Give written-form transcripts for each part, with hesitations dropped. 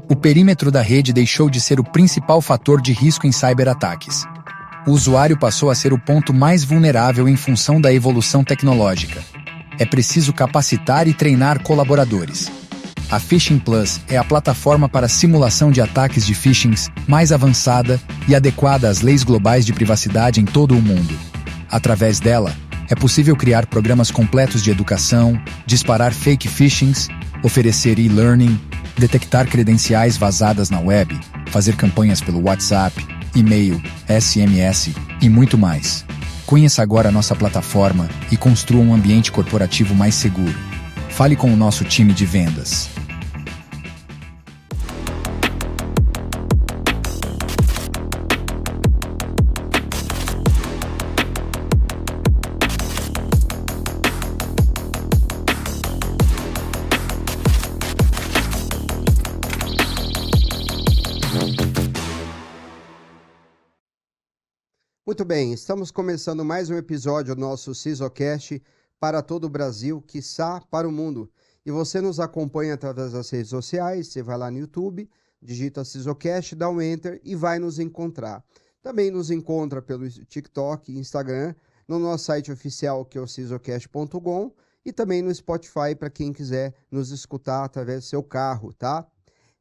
O perímetro da rede deixou de ser o principal fator de risco em cyberataques. O usuário passou a ser o ponto mais vulnerável em função da evolução tecnológica. É preciso capacitar e treinar colaboradores. A Phishing Plus é a plataforma para simulação de ataques de phishing mais avançada e adequada às leis globais de privacidade em todo o mundo. Através dela, é possível criar programas completos de educação, disparar fake phishings, oferecer e-learning, detectar credenciais vazadas na web, fazer campanhas pelo WhatsApp, e-mail, SMS e muito mais. Conheça agora a nossa plataforma e construa um ambiente corporativo mais seguro. Fale com o nosso time de vendas. Muito bem, estamos começando mais um episódio do nosso CISOcast para todo o Brasil, quiçá para o mundo. E você nos acompanha através das redes sociais, você vai lá no YouTube, digita CISOcast, dá um Enter e vai nos encontrar. Também nos encontra pelo TikTok, Instagram, no nosso site oficial que é o CISOcast.com e também no Spotify para quem quiser nos escutar através do seu carro, tá?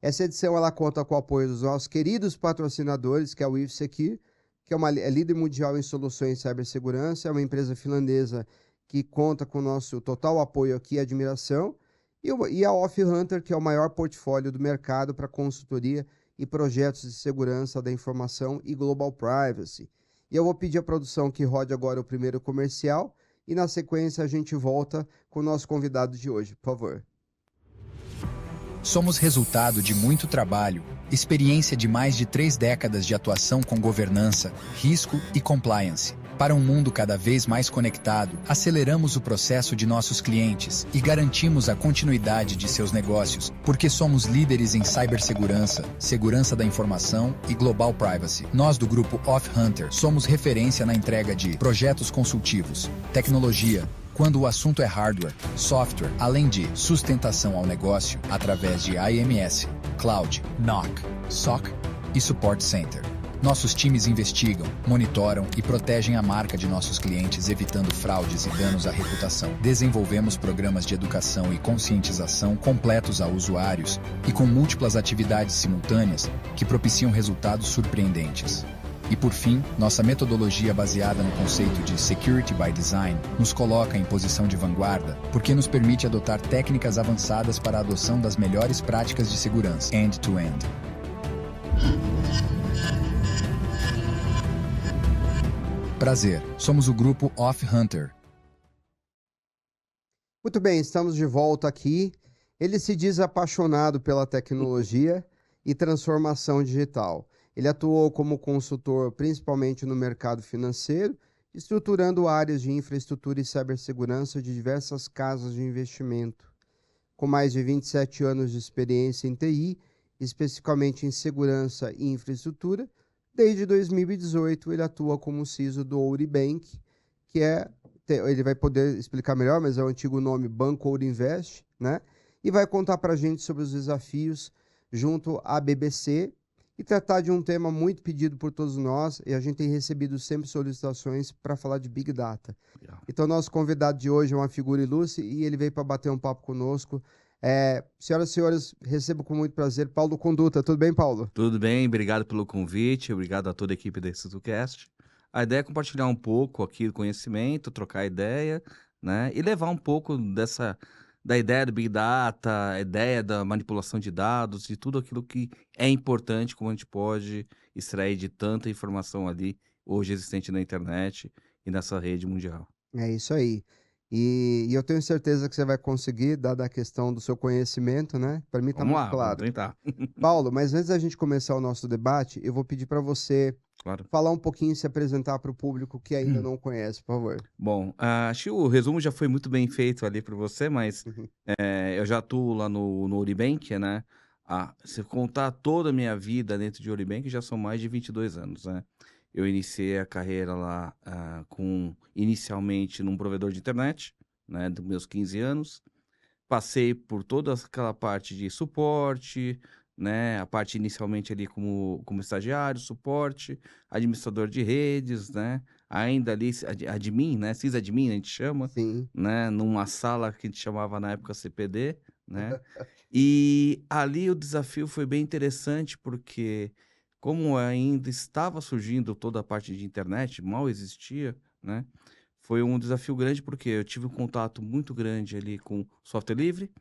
Essa edição ela conta com o apoio dos nossos queridos patrocinadores, que é o IFSecure, que é líder mundial em soluções de cibersegurança, é uma empresa finlandesa que conta com o nosso total apoio aqui e admiração, e a Off Hunter, que é o maior portfólio do mercado para consultoria e projetos de segurança da informação e global privacy. E eu vou pedir à produção que rode agora o primeiro comercial, e na sequência a gente volta com o nosso convidado de hoje, por favor. Somos resultado de muito trabalho, experiência de mais de 3 décadas de atuação com governança, risco e compliance. Para um mundo cada vez mais conectado, aceleramos o processo de nossos clientes e garantimos a continuidade de seus negócios, porque somos líderes em cibersegurança, segurança da informação e global privacy. Nós do grupo Off Hunter somos referência na entrega de projetos consultivos, tecnologia, quando o assunto é hardware, software, além de sustentação ao negócio através de IMS, Cloud, NOC, SOC e Support Center. Nossos times investigam, monitoram e protegem a marca de nossos clientes, evitando fraudes e danos à reputação. Desenvolvemos programas de educação e conscientização completos a usuários e com múltiplas atividades simultâneas que propiciam resultados surpreendentes. E por fim, nossa metodologia baseada no conceito de Security by Design nos coloca em posição de vanguarda, porque nos permite adotar técnicas avançadas para a adoção das melhores práticas de segurança, end-to-end. Prazer, somos o grupo Off Hunter. Muito bem, estamos de volta aqui. Ele se diz apaixonado pela tecnologia e transformação digital. Ele atuou como consultor principalmente no mercado financeiro, estruturando áreas de infraestrutura e cibersegurança de diversas casas de investimento. Com mais de 27 anos de experiência em TI, especificamente em segurança e infraestrutura, desde 2018 ele atua como CISO do Ouri Bank, que ele vai poder explicar melhor, mas é o antigo nome Banco Ouro Invest, né? E vai contar para a gente sobre os desafios junto à BBC, e tratar de um tema muito pedido por todos nós, e a gente tem recebido sempre solicitações para falar de Big Data. Então, nosso convidado de hoje é uma figura ilustre e ele veio para bater um papo conosco. Senhoras e senhores, recebo com muito prazer Paulo Conduta. Tudo bem, Paulo? Tudo bem, obrigado pelo convite, obrigado a toda a equipe da CISOcast. A ideia é compartilhar um pouco aqui do conhecimento, trocar ideia, né? E levar um pouco da ideia do Big Data, a ideia da manipulação de dados e tudo aquilo que é importante, como a gente pode extrair de tanta informação ali, hoje existente na internet e nessa rede mundial. É isso aí. E eu tenho certeza que você vai conseguir, dada a questão do seu conhecimento, né? Para mim está Vamos muito lá, claro. vamos tentar. Paulo, mas antes da gente começar o nosso debate, eu vou pedir para você Claro. falar um pouquinho e se apresentar para o público que ainda não conhece, por favor. Bom, acho que o resumo já foi muito bem feito ali para você, mas Uhum. eu já atuo lá no Uribank, né? Se contar toda a minha vida dentro de Uribank, já são mais de 22 anos, né? Eu iniciei a carreira lá inicialmente num provedor de internet, né? Dos meus 15 anos. passei por toda aquela parte de suporte, né? A parte inicialmente ali como estagiário, suporte, administrador de redes, né? Ainda ali admin, né? Sysadmin a gente chama, Sim. né? Numa sala que a gente chamava na época CPD, né? E ali o desafio foi bem interessante porque como ainda estava surgindo toda a parte de internet, mal existia, né? Foi um desafio grande porque eu tive um contato muito grande ali com software livre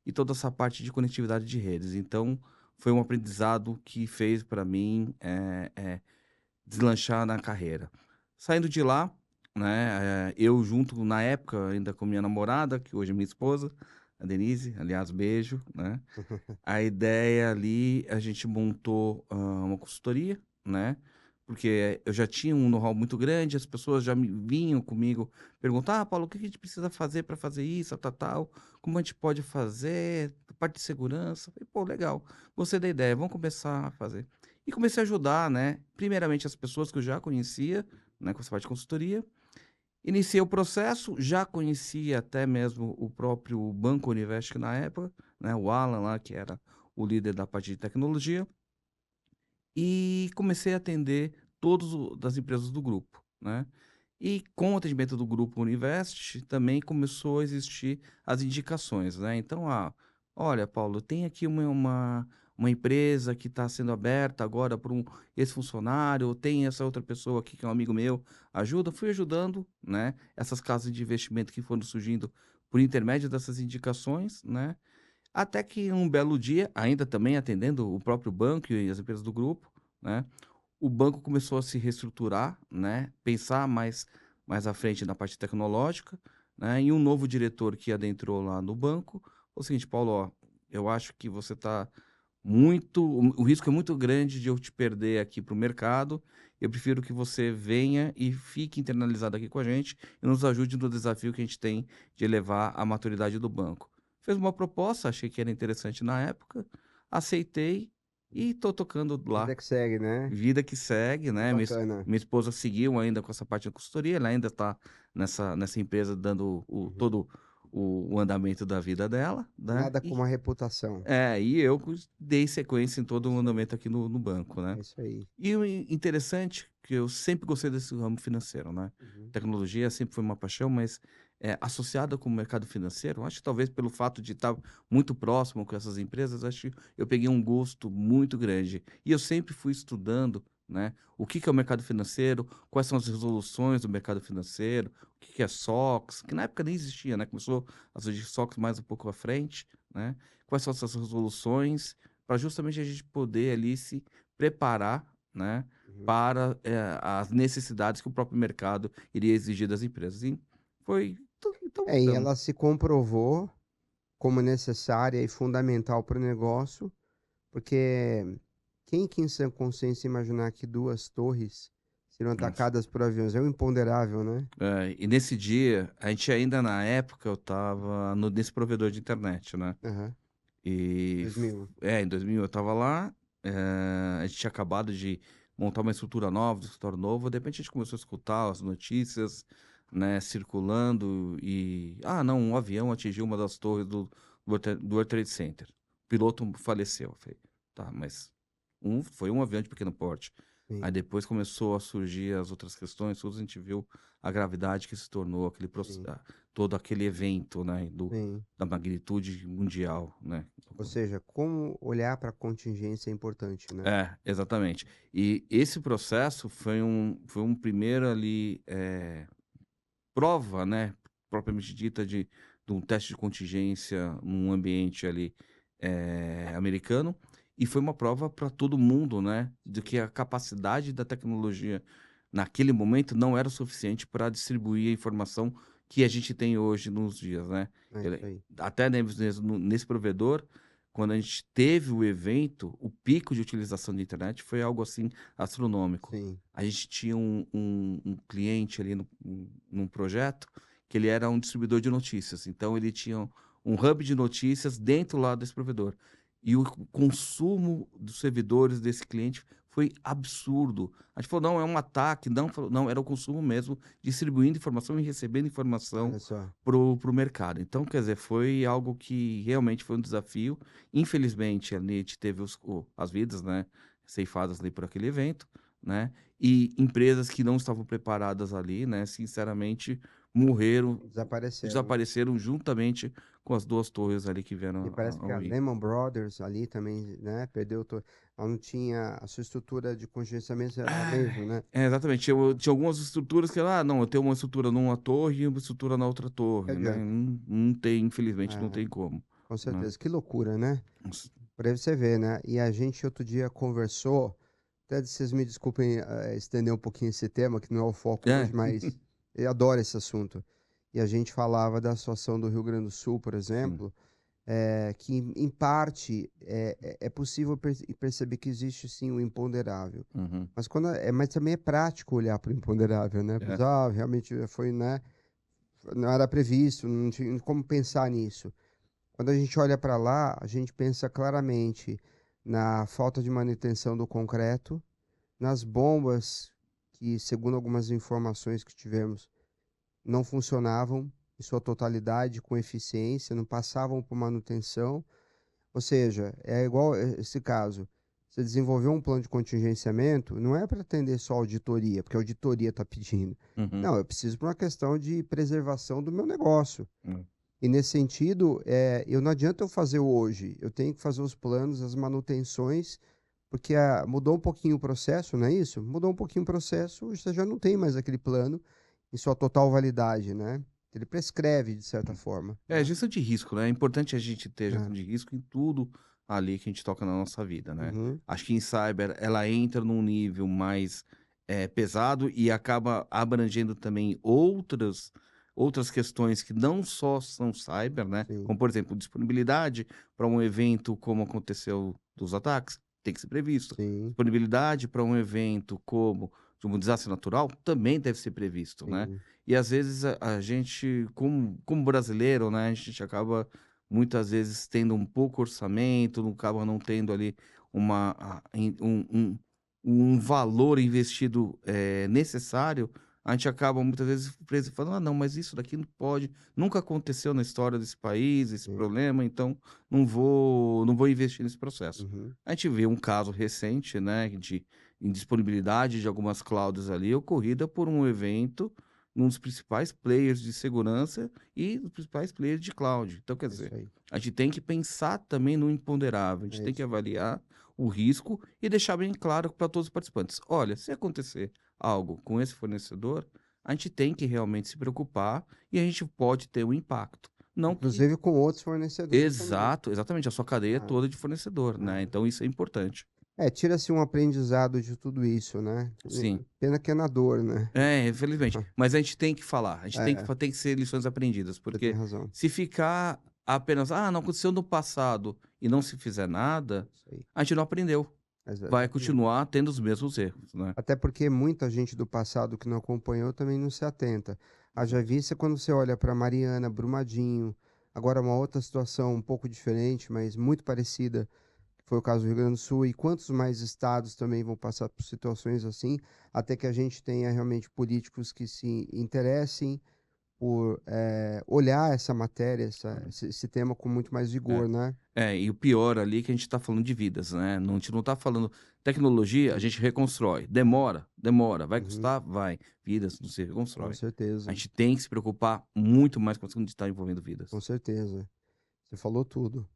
e toda essa parte de conectividade de redes. Então, foi um aprendizado que fez para mim deslanchar na carreira. Saindo de lá, né, eu junto na época ainda com minha namorada, que hoje é minha esposa, a Denise, aliás, beijo, né? A ideia ali, a gente montou uma consultoria, né? Porque eu já tinha um know-how muito grande, as pessoas já vinham comigo perguntar, Paulo, o que a gente precisa fazer para fazer isso, tal, tal, como a gente pode fazer, parte de segurança. Falei, pô, legal, gostei da ideia, vamos começar a fazer. E comecei a ajudar, né? Primeiramente as pessoas que eu já conhecia, né, com essa parte de consultoria. Iniciei o processo, já conhecia até mesmo o próprio Banco Univest na época, né, o Alan lá, que era o líder da parte de tecnologia, e comecei a atender todas das empresas do grupo, né? E com o atendimento do grupo Univest, também começou a existir as indicações, né? Então, olha, Paulo, tem aqui uma empresa que está sendo aberta agora por esse funcionário, tem essa outra pessoa aqui que é um amigo meu, ajuda. Fui ajudando, né? Essas casas de investimento que foram surgindo por intermédio dessas indicações, né? Até que um belo dia, ainda também atendendo o próprio banco e as empresas do grupo, né? O banco começou a se reestruturar, né? Pensar mais à frente na parte tecnológica, né? E um novo diretor que adentrou lá no banco, falou o seguinte, Paulo, ó, eu acho que você está o risco é muito grande de eu te perder aqui para o mercado. Eu prefiro que você venha e fique internalizado aqui com a gente e nos ajude no desafio que a gente tem de elevar a maturidade do banco. Fez uma proposta, achei que era interessante na época, aceitei e estou tocando lá. Vida que segue, né? Vida que segue, Que né? bacana. Minha esposa seguiu ainda com essa parte de consultoria, ela ainda está nessa empresa dando Uhum. todo o andamento da vida dela, né? Nada como a reputação. E eu dei sequência em É todo o isso aí. andamento aqui no banco, né? É isso aí. E o interessante que eu sempre gostei desse ramo financeiro, né? Uhum. Tecnologia sempre foi uma paixão, mas associada com o mercado financeiro, acho que talvez pelo fato de estar muito próximo com essas empresas, acho que eu peguei um gosto muito grande. E eu sempre fui estudando, né? O que que é o mercado financeiro, quais são as resoluções do mercado financeiro, o que que é SOX, que na época nem existia, né? Começou a surgir SOX mais um pouco à frente, né? Quais são essas resoluções, para justamente a gente poder ali se preparar, né, Uhum. para as necessidades que o próprio mercado iria exigir das empresas. E foi, então E estamos. ela se comprovou como necessária e fundamental para o negócio, porque quem que em sã consciência imaginar que duas torres seriam Nossa. atacadas por aviões? É um imponderável, né? E nesse dia, a gente ainda na época, eu estava nesse provedor de internet, né? Aham. E 2001. em 2000 eu estava lá, a gente tinha acabado de montar uma estrutura nova, um escritório novo, de repente a gente começou a escutar as notícias, né, circulando e, não, um avião atingiu uma das torres do World Trade Center. O piloto faleceu. Eu falei, tá, mas foi um avião de pequeno porte. Sim, Aí depois começou a surgir as outras questões, todos a gente viu a gravidade que se tornou sim, todo aquele evento, né, sim. da magnitude mundial, né? Ou seja, como olhar para a contingência é importante, né? Exatamente. E esse processo foi um primeiro ali, prova, né, propriamente dita de um teste de contingência num ambiente ali americano, e foi uma prova para todo mundo, né, de que a capacidade da tecnologia naquele momento não era o suficiente para distribuir a informação que a gente tem hoje nos dias, né? É isso aí. Até nesse provedor, quando a gente teve o evento, o pico de utilização da internet foi algo assim astronômico. Sim, A gente tinha um cliente ali num projeto que ele era um distribuidor de notícias. Então, ele tinha um hub de notícias dentro lá desse provedor. E o consumo dos servidores desse cliente foi absurdo. A gente falou, não, é um ataque, não, era o consumo mesmo, distribuindo informação e recebendo informação Olha só. pro mercado. Então, quer dizer, foi algo que realmente foi um desafio. Infelizmente, ali a gente teve as vidas, né, ceifadas ali por aquele evento, né, e empresas que não estavam preparadas ali, né, sinceramente, morreram, desapareceram juntamente com as 2 torres ali que vieram E parece que ao a ruir. Lehman Brothers ali também, né, perdeu. Ela não tinha. A sua estrutura de contingenciamento era a mesma, né? Exatamente. Tinha algumas estruturas que, não, eu tenho uma estrutura numa torre e uma estrutura na outra Que torre, né? adianta. Não tem, infelizmente, não É, tem como, com né? certeza. Que loucura, né? Nossa. Pra você ver, né? E a gente outro dia conversou. Até vocês me desculpem estender um pouquinho esse tema, que não é o foco É. hoje, mas eu adoro esse assunto. E a gente falava da situação do Rio Grande do Sul, por Sim. exemplo, que em parte é possível perceber que existe sim o imponderável. Uhum. Mas também é prático olhar para o imponderável, né? É. Pensar, realmente foi, né? Não era previsto, não tinha como pensar nisso. Quando a gente olha para lá, a gente pensa claramente na falta de manutenção do concreto, nas bombas que, segundo algumas informações que tivemos, não funcionavam em sua totalidade, com eficiência, não passavam por manutenção. Ou seja, é igual esse caso. Você desenvolveu um plano de contingenciamento, não é para atender só a auditoria, porque a auditoria está pedindo. Uhum. Não, eu preciso para uma questão de preservação do meu negócio. Hum. E nesse sentido, não adianta eu fazer hoje, eu tenho que fazer os planos, as manutenções, porque mudou um pouquinho o processo, não é isso? Mudou um pouquinho o processo, você já não tem mais aquele plano em sua total validade, né? Ele prescreve, de certa forma, É, né? gestão de risco, né? É importante a gente ter É. gestão de risco em tudo ali que a gente toca na nossa vida, né? Uhum. Acho que em cyber ela entra num nível mais pesado e acaba abrangendo também outras questões que não só são cyber, né? Sim, Como, por exemplo, disponibilidade para um evento como aconteceu dos ataques, tem que ser previsto. sim, Disponibilidade para um evento como de um desastre natural também deve ser previsto, né? sim. E às vezes a gente, como brasileiro, né, a gente acaba muitas vezes tendo um pouco orçamento, acaba não tendo ali um valor investido necessário, a gente acaba muitas vezes preso falando, não, mas isso daqui não pode, nunca aconteceu na história desse país, esse Sim. problema, então não vou investir nesse processo. Uhum. A gente vê um caso recente, né, de indisponibilidade de algumas clouds ali, ocorrida por um evento num dos principais players de segurança e dos principais players de cloud. Então, quer É isso dizer, aí. a gente tem que pensar também no imponderável, a gente É tem que isso. avaliar o risco e deixar bem claro para todos os participantes. Olha, se acontecer algo com esse fornecedor, a gente tem que realmente se preocupar e a gente pode ter um impacto. Não que... Inclusive com outros fornecedores também. Exatamente, a sua cadeia Ah, toda de fornecedor, né? ah. Então, isso é importante. Tira-se um aprendizado de tudo isso, né? Sim. Pena que é na dor, né? Infelizmente. Mas a gente tem que falar, a gente É, tem que ser lições aprendidas, você tem porque razão. se ficar apenas, não aconteceu no passado e não se fizer nada, Isso aí. a gente não aprendeu. Vai Exatamente. continuar tendo os mesmos erros, né? Até porque muita gente do passado que não acompanhou também não se atenta. Haja vista quando você olha para Mariana, Brumadinho, agora uma outra situação um pouco diferente, mas muito parecida, que foi o caso do Rio Grande do Sul, e quantos mais estados também vão passar por situações assim, até que a gente tenha realmente políticos que se interessem por olhar essa matéria, esse tema com muito mais É. vigor, né? E o pior ali é que a gente está falando de vidas, né? Não, a gente não está falando tecnologia, a gente reconstrói. Demora, vai Uhum, custar, vai. Vidas não se com reconstrói. A certeza, gente tem que se preocupar muito mais quando está envolvendo com vidas. certeza. Você falou tudo.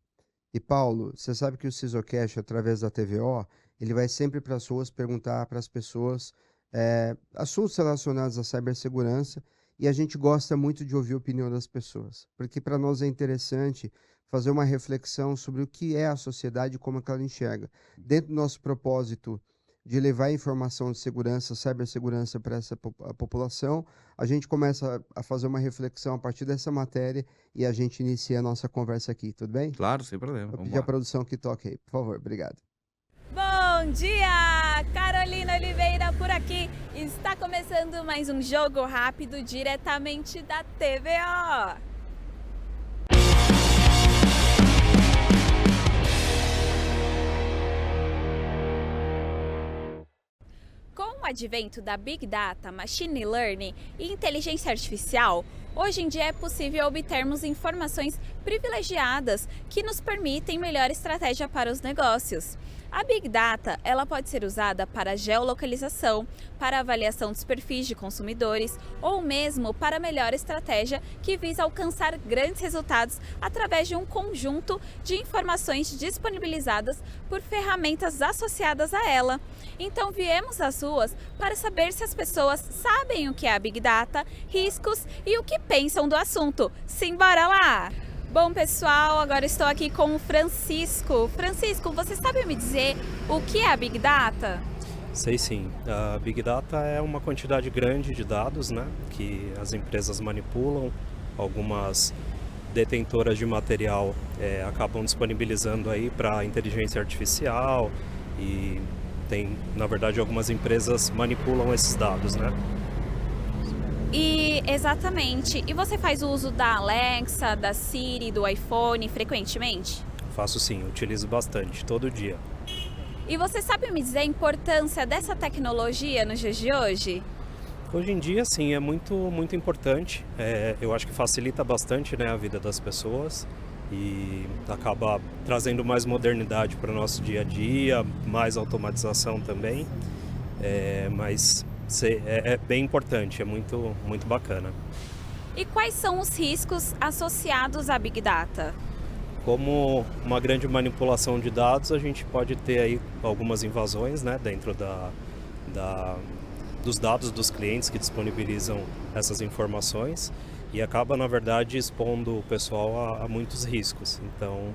E Paulo, você sabe que o Sisocast, através da TVO, ele vai sempre para as ruas perguntar para as pessoas assuntos relacionados à cibersegurança e a gente gosta muito de ouvir a opinião das pessoas, porque para nós é interessante fazer uma reflexão sobre o que é a sociedade e como é que ela enxerga. Dentro do nosso propósito de levar informação de segurança, cibersegurança para a população, a gente começa a fazer uma reflexão a partir dessa matéria e a gente inicia a nossa conversa aqui, tudo bem? Claro, sem problema. Vou Vamos pedir a lá. produção que toque aí, por favor, obrigado. Bom dia! Carolina Oliveira por aqui. Está começando mais um Jogo Rápido diretamente da TVO. advento da Big Data, Machine Learning e inteligência artificial, hoje em dia é possível obtermos informações privilegiadas que nos permitem melhor estratégia para os negócios. A Big Data, ela pode ser usada para geolocalização, para avaliação dos perfis de consumidores ou mesmo para melhor estratégia que visa alcançar grandes resultados através de um conjunto de informações disponibilizadas por ferramentas associadas a ela. Então viemos às ruas para saber se as pessoas sabem o que é a Big Data, riscos e o que pensam do assunto. Simbora lá! Bom, pessoal, agora estou aqui com o Francisco. Francisco, você sabe me dizer o que é a Big Data? Sei sim. A Big Data é uma quantidade grande de dados, né, que as empresas manipulam. Algumas detentoras de material acabam disponibilizando aí para inteligência artificial e tem, na verdade, algumas empresas manipulam esses dados, né? E exatamente. E você faz uso da Alexa, da Siri, do iPhone frequentemente? Faço sim, utilizo bastante, todo dia. E você sabe me dizer a importância dessa tecnologia nos dias de hoje? Hoje em dia, sim, é muito importante. Eu acho que facilita bastante, né, a vida das pessoas e acaba trazendo mais modernidade para o nosso dia a dia, mais automatização também. Mas é bem importante, é muito bacana. E quais são os riscos associados à Big Data? Como uma grande manipulação de dados, a gente pode ter aí algumas invasões, né, dentro dos dados dos clientes que disponibilizam essas informações e acaba, na verdade, expondo o pessoal a muitos riscos. Então,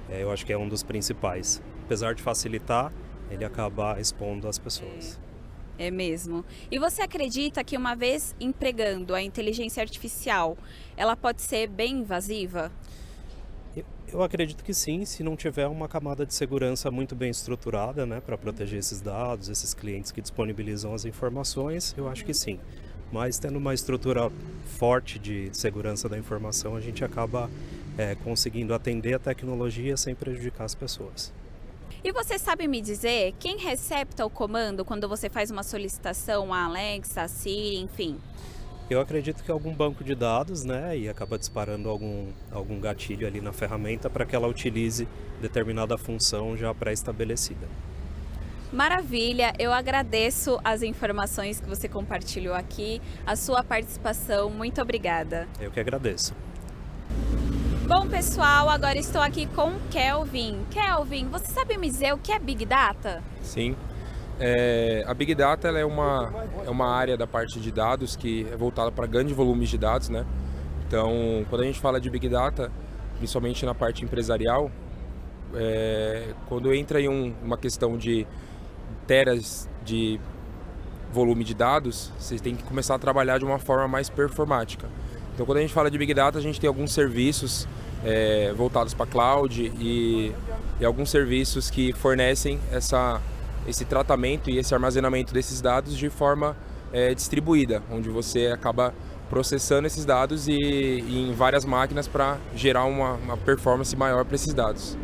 eu acho que é um dos principais. Apesar de facilitar, ele acaba expondo as pessoas. É mesmo. E você acredita que uma vez empregando a inteligência artificial, ela pode ser bem invasiva? Eu acredito que sim, se não tiver uma camada de segurança muito bem estruturada, né, para proteger esses dados, esses clientes que disponibilizam as informações, eu acho que sim. Mas tendo uma estrutura forte de segurança da informação, a gente acaba conseguindo atender a tecnologia sem prejudicar as pessoas. E você sabe me dizer quem recepta o comando quando você faz uma solicitação à Alexa, à Siri, enfim? Eu acredito que é algum banco de dados, né, e acaba disparando algum gatilho ali na ferramenta para que ela utilize determinada função já pré-estabelecida. Maravilha, eu agradeço as informações que você compartilhou aqui, a sua participação, muito obrigada. Eu que agradeço. Bom, pessoal, agora estou aqui com o Kelvin. Kelvin, você sabe me dizer o que é Big Data? Sim. A Big Data ela é uma área da parte de dados que é voltada para grandes volumes de dados, né? Então, quando a gente fala de Big Data, principalmente na parte empresarial, quando entra em uma questão de teras de volume de dados, você tem que começar a trabalhar de uma forma mais performática. Então, quando a gente fala de Big Data, a gente tem alguns serviços voltados para cloud e alguns serviços que fornecem esse tratamento e esse armazenamento desses dados de forma distribuída, onde você acaba processando esses dados e em várias máquinas para gerar uma performance maior para esses dados.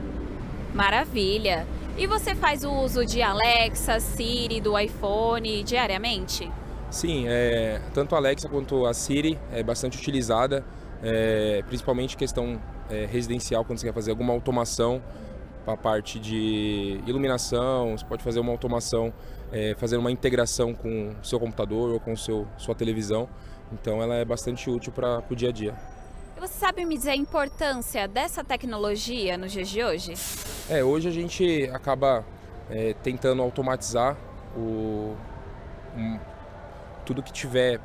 Maravilha! E você faz o uso de Alexa, Siri, do iPhone diariamente? Sim, tanto a Alexa quanto a Siri é bastante utilizada, principalmente questão residencial, quando você quer fazer alguma automação para a parte de iluminação, você pode fazer uma automação, fazer uma integração com o seu computador ou com sua televisão, então ela é bastante útil para o dia a dia. E você sabe me dizer a importância dessa tecnologia nos dias de hoje? Hoje a gente acaba tentando automatizar tudo que tiver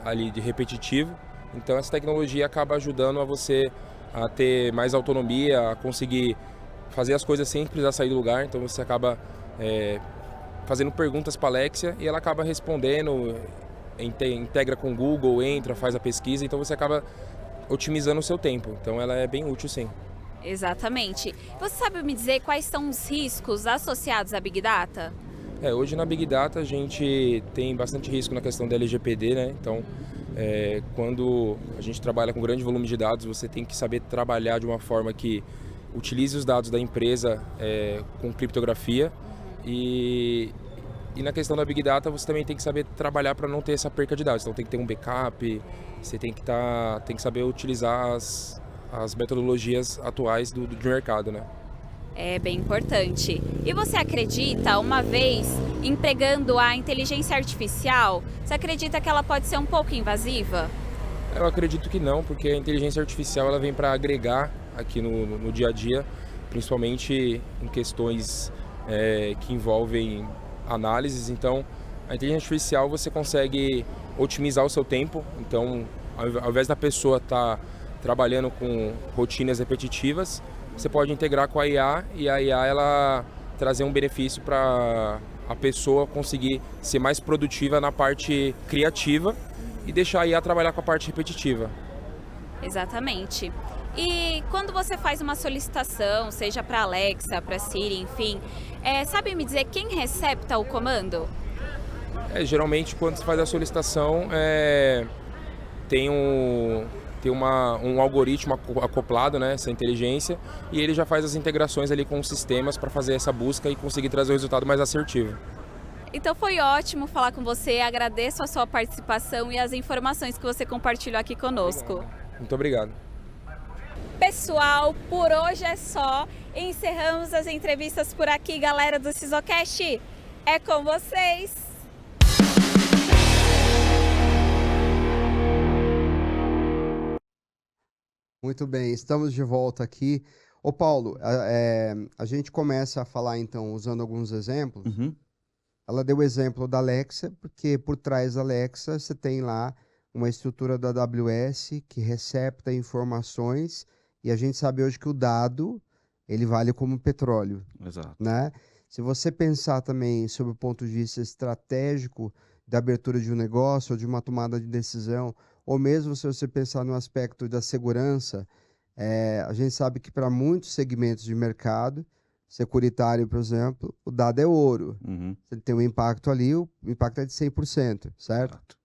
ali de repetitivo. Então essa tecnologia acaba ajudando a você a ter mais autonomia, a conseguir fazer as coisas sem precisar sair do lugar. Então você acaba fazendo perguntas para a Alexa e ela acaba respondendo, integra com o Google, entra, faz a pesquisa. Então você acaba otimizando o seu tempo. Então ela é bem útil, sim. Exatamente. Você sabe me dizer quais são os riscos associados à Big Data? Hoje na Big Data a gente tem bastante risco na questão da LGPD, né? Então, quando a gente trabalha com grande volume de dados, você tem que saber trabalhar de uma forma que utilize os dados da empresa com criptografia e E na questão da Big Data, você também tem que saber trabalhar para não ter essa perca de dados. Então tem que ter um backup, você tem que saber utilizar as metodologias atuais do mercado, né? É bem importante. E você acredita, uma vez empregando a inteligência artificial, você acredita que ela pode ser um pouco invasiva? Eu acredito que não, porque a inteligência artificial ela vem para agregar aqui no dia a dia, principalmente em questões que envolvem análises. Então, a inteligência artificial você consegue otimizar o seu tempo. Então, ao invés da pessoa estar trabalhando com rotinas repetitivas, você pode integrar com a IA e a IA ela trazer um benefício para a pessoa conseguir ser mais produtiva na parte criativa e deixar a IA trabalhar com a parte repetitiva. Exatamente. E quando você faz uma solicitação, seja para Alexa, para Siri, enfim, sabe me dizer quem recepta o comando? Geralmente, quando você faz a solicitação, tem um algoritmo acoplado, né, essa inteligência, e ele já faz as integrações ali com os sistemas para fazer essa busca e conseguir trazer o resultado mais assertivo. Então foi ótimo falar com você, agradeço a sua participação e as informações que você compartilhou aqui conosco. Muito obrigado. Pessoal, por hoje é só. Encerramos as entrevistas por aqui, galera do Sisocast. É com vocês! Muito bem, estamos de volta aqui. Ô Paulo, a gente começa a falar então usando alguns exemplos. Uhum. Ela deu o exemplo da Alexa, porque por trás da Alexa você tem lá uma estrutura da AWS que recepta informações e a gente sabe hoje que o dado ele vale como petróleo, Exato. né? Se você pensar também sobre o ponto de vista estratégico da abertura de um negócio ou de uma tomada de decisão, ou mesmo se você pensar no aspecto da segurança, a gente sabe que para muitos segmentos de mercado, securitário, por exemplo, o dado é ouro. Uhum. Se ele tem um impacto ali, o impacto é de 100%, certo? Exato.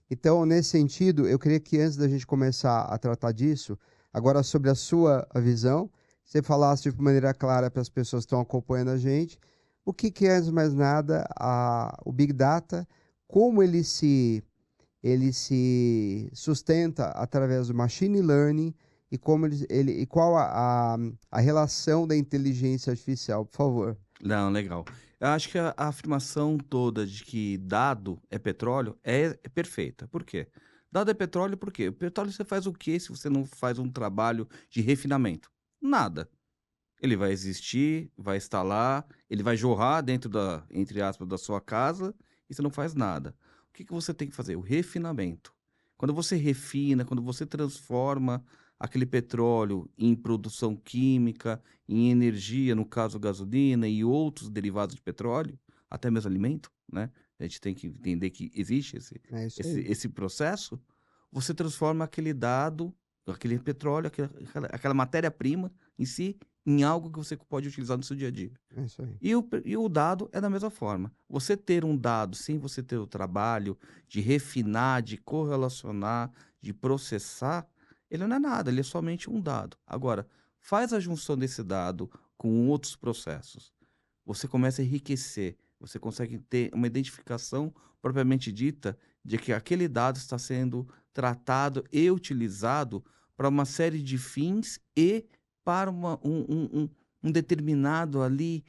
Então, nesse sentido, eu queria que antes da gente começar a tratar disso, agora sobre a sua visão, você falasse de maneira clara para as pessoas que estão acompanhando a gente, o que é, antes de mais nada, o Big Data, como ele se sustenta através do Machine Learning e como e qual a relação da inteligência artificial, por favor. Não, legal. Eu acho que a afirmação toda de que dado é petróleo é perfeita. Por quê? Dado é petróleo por quê? Petróleo você faz o quê se você não faz um trabalho de refinamento? Nada. Ele vai existir, vai estar lá, ele vai jorrar dentro da, entre aspas, da sua casa e você não faz nada. O que você tem que fazer? O refinamento. Quando você refina, quando você transforma aquele petróleo em produção química, em energia, no caso gasolina e outros derivados de petróleo, até mesmo alimento, né? A gente tem que entender que existe esse processo. Você transforma aquele dado, aquele petróleo, aquela matéria-prima em si, em algo que você pode utilizar no seu dia a dia. É isso aí. E o dado é da mesma forma. Você ter um dado sem você ter o trabalho de refinar, de correlacionar, de processar, ele não é nada, ele é somente um dado. Agora, faz a junção desse dado com outros processos. Você começa a enriquecer, você consegue ter uma identificação propriamente dita de que aquele dado está sendo tratado e utilizado para uma série de fins e para um determinado ali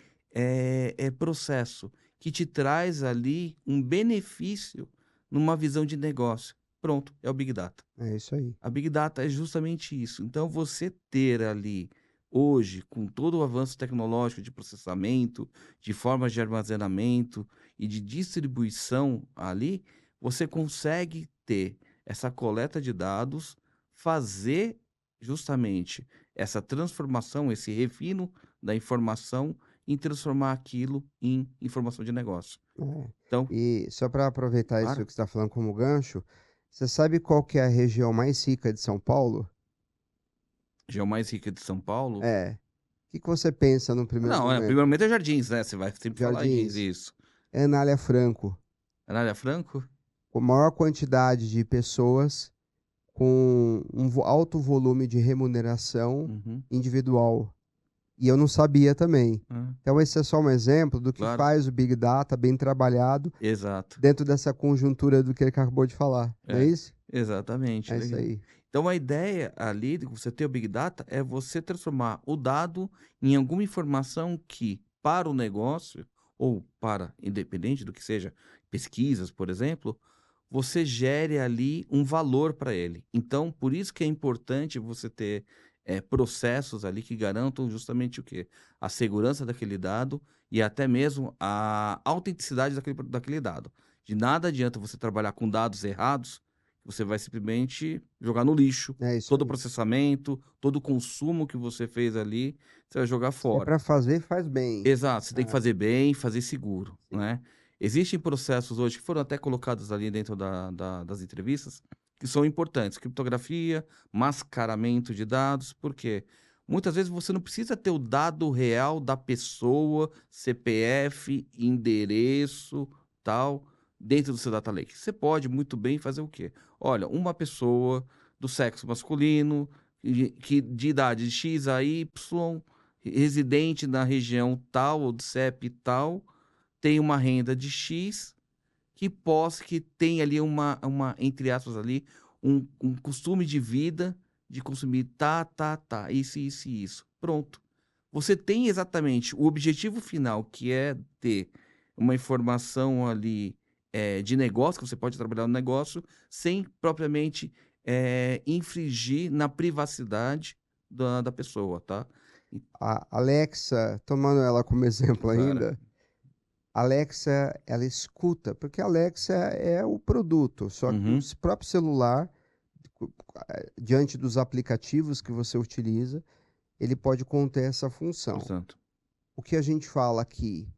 processo que te traz ali um benefício numa visão de negócio. Pronto, é o Big Data. É isso aí. A Big Data é justamente isso. Então, você ter ali, hoje, com todo o avanço tecnológico de processamento, de formas de armazenamento e de distribuição ali, você consegue ter essa coleta de dados, fazer justamente essa transformação, esse refino da informação em transformar aquilo em informação de negócio. Então, E só para aproveitar isso claro. que você está falando como gancho, você sabe qual que é a região mais rica de São Paulo? Região mais rica de São Paulo. O que você pensa no primeiro Não, momento? primeiramente é Jardins, né? Você vai sempre falar Jardins. isso. É Anália Franco, Anália Franco? com maior quantidade de pessoas com alto volume de remuneração Uhum. individual. E eu não sabia também. Ah, Então, esse é só um exemplo do que claro. faz o Big Data bem trabalhado Exato. dentro dessa conjuntura do que ele acabou de falar. Não é É, isso? exatamente. É isso aí. Então, a ideia ali de você ter o Big Data é você transformar o dado em alguma informação que, para o negócio, ou para, independente do que seja, pesquisas, por exemplo, você gere ali um valor para ele. Então, por isso que é importante você ter processos ali que garantam justamente o quê? A segurança daquele dado e até mesmo a autenticidade daquele dado. De nada adianta você trabalhar com dados errados, você vai simplesmente jogar no lixo. É isso Todo o aí. processamento, todo o consumo que você fez ali, você vai jogar Se é fora. para fazer, faz bem. Exato, você tem que Ah, fazer bem, fazer seguro, sim. né. Existem processos hoje que foram até colocados ali dentro das entrevistas, que são importantes, criptografia, mascaramento de dados, por quê? Muitas vezes você não precisa ter o dado real da pessoa, CPF, endereço, tal, dentro do seu data lake. Você pode muito bem fazer o quê? Olha, uma pessoa do sexo masculino, que de idade X a Y, residente na região tal ou do CEP tal, tem uma renda de X, que tem ali entre aspas ali, um costume de vida de consumir isso, e isso. Pronto. Você tem exatamente o objetivo final, que é ter uma informação ali de negócio, que você pode trabalhar no negócio, sem propriamente infringir na privacidade da pessoa, tá? E- A Alexa, tomando ela como exemplo Claro. ainda, Alexa, ela escuta, porque a Alexa é o produto, só que o Uhum. próprio celular, diante dos aplicativos que você utiliza, ele pode conter essa função. Exato. O que a gente fala aqui,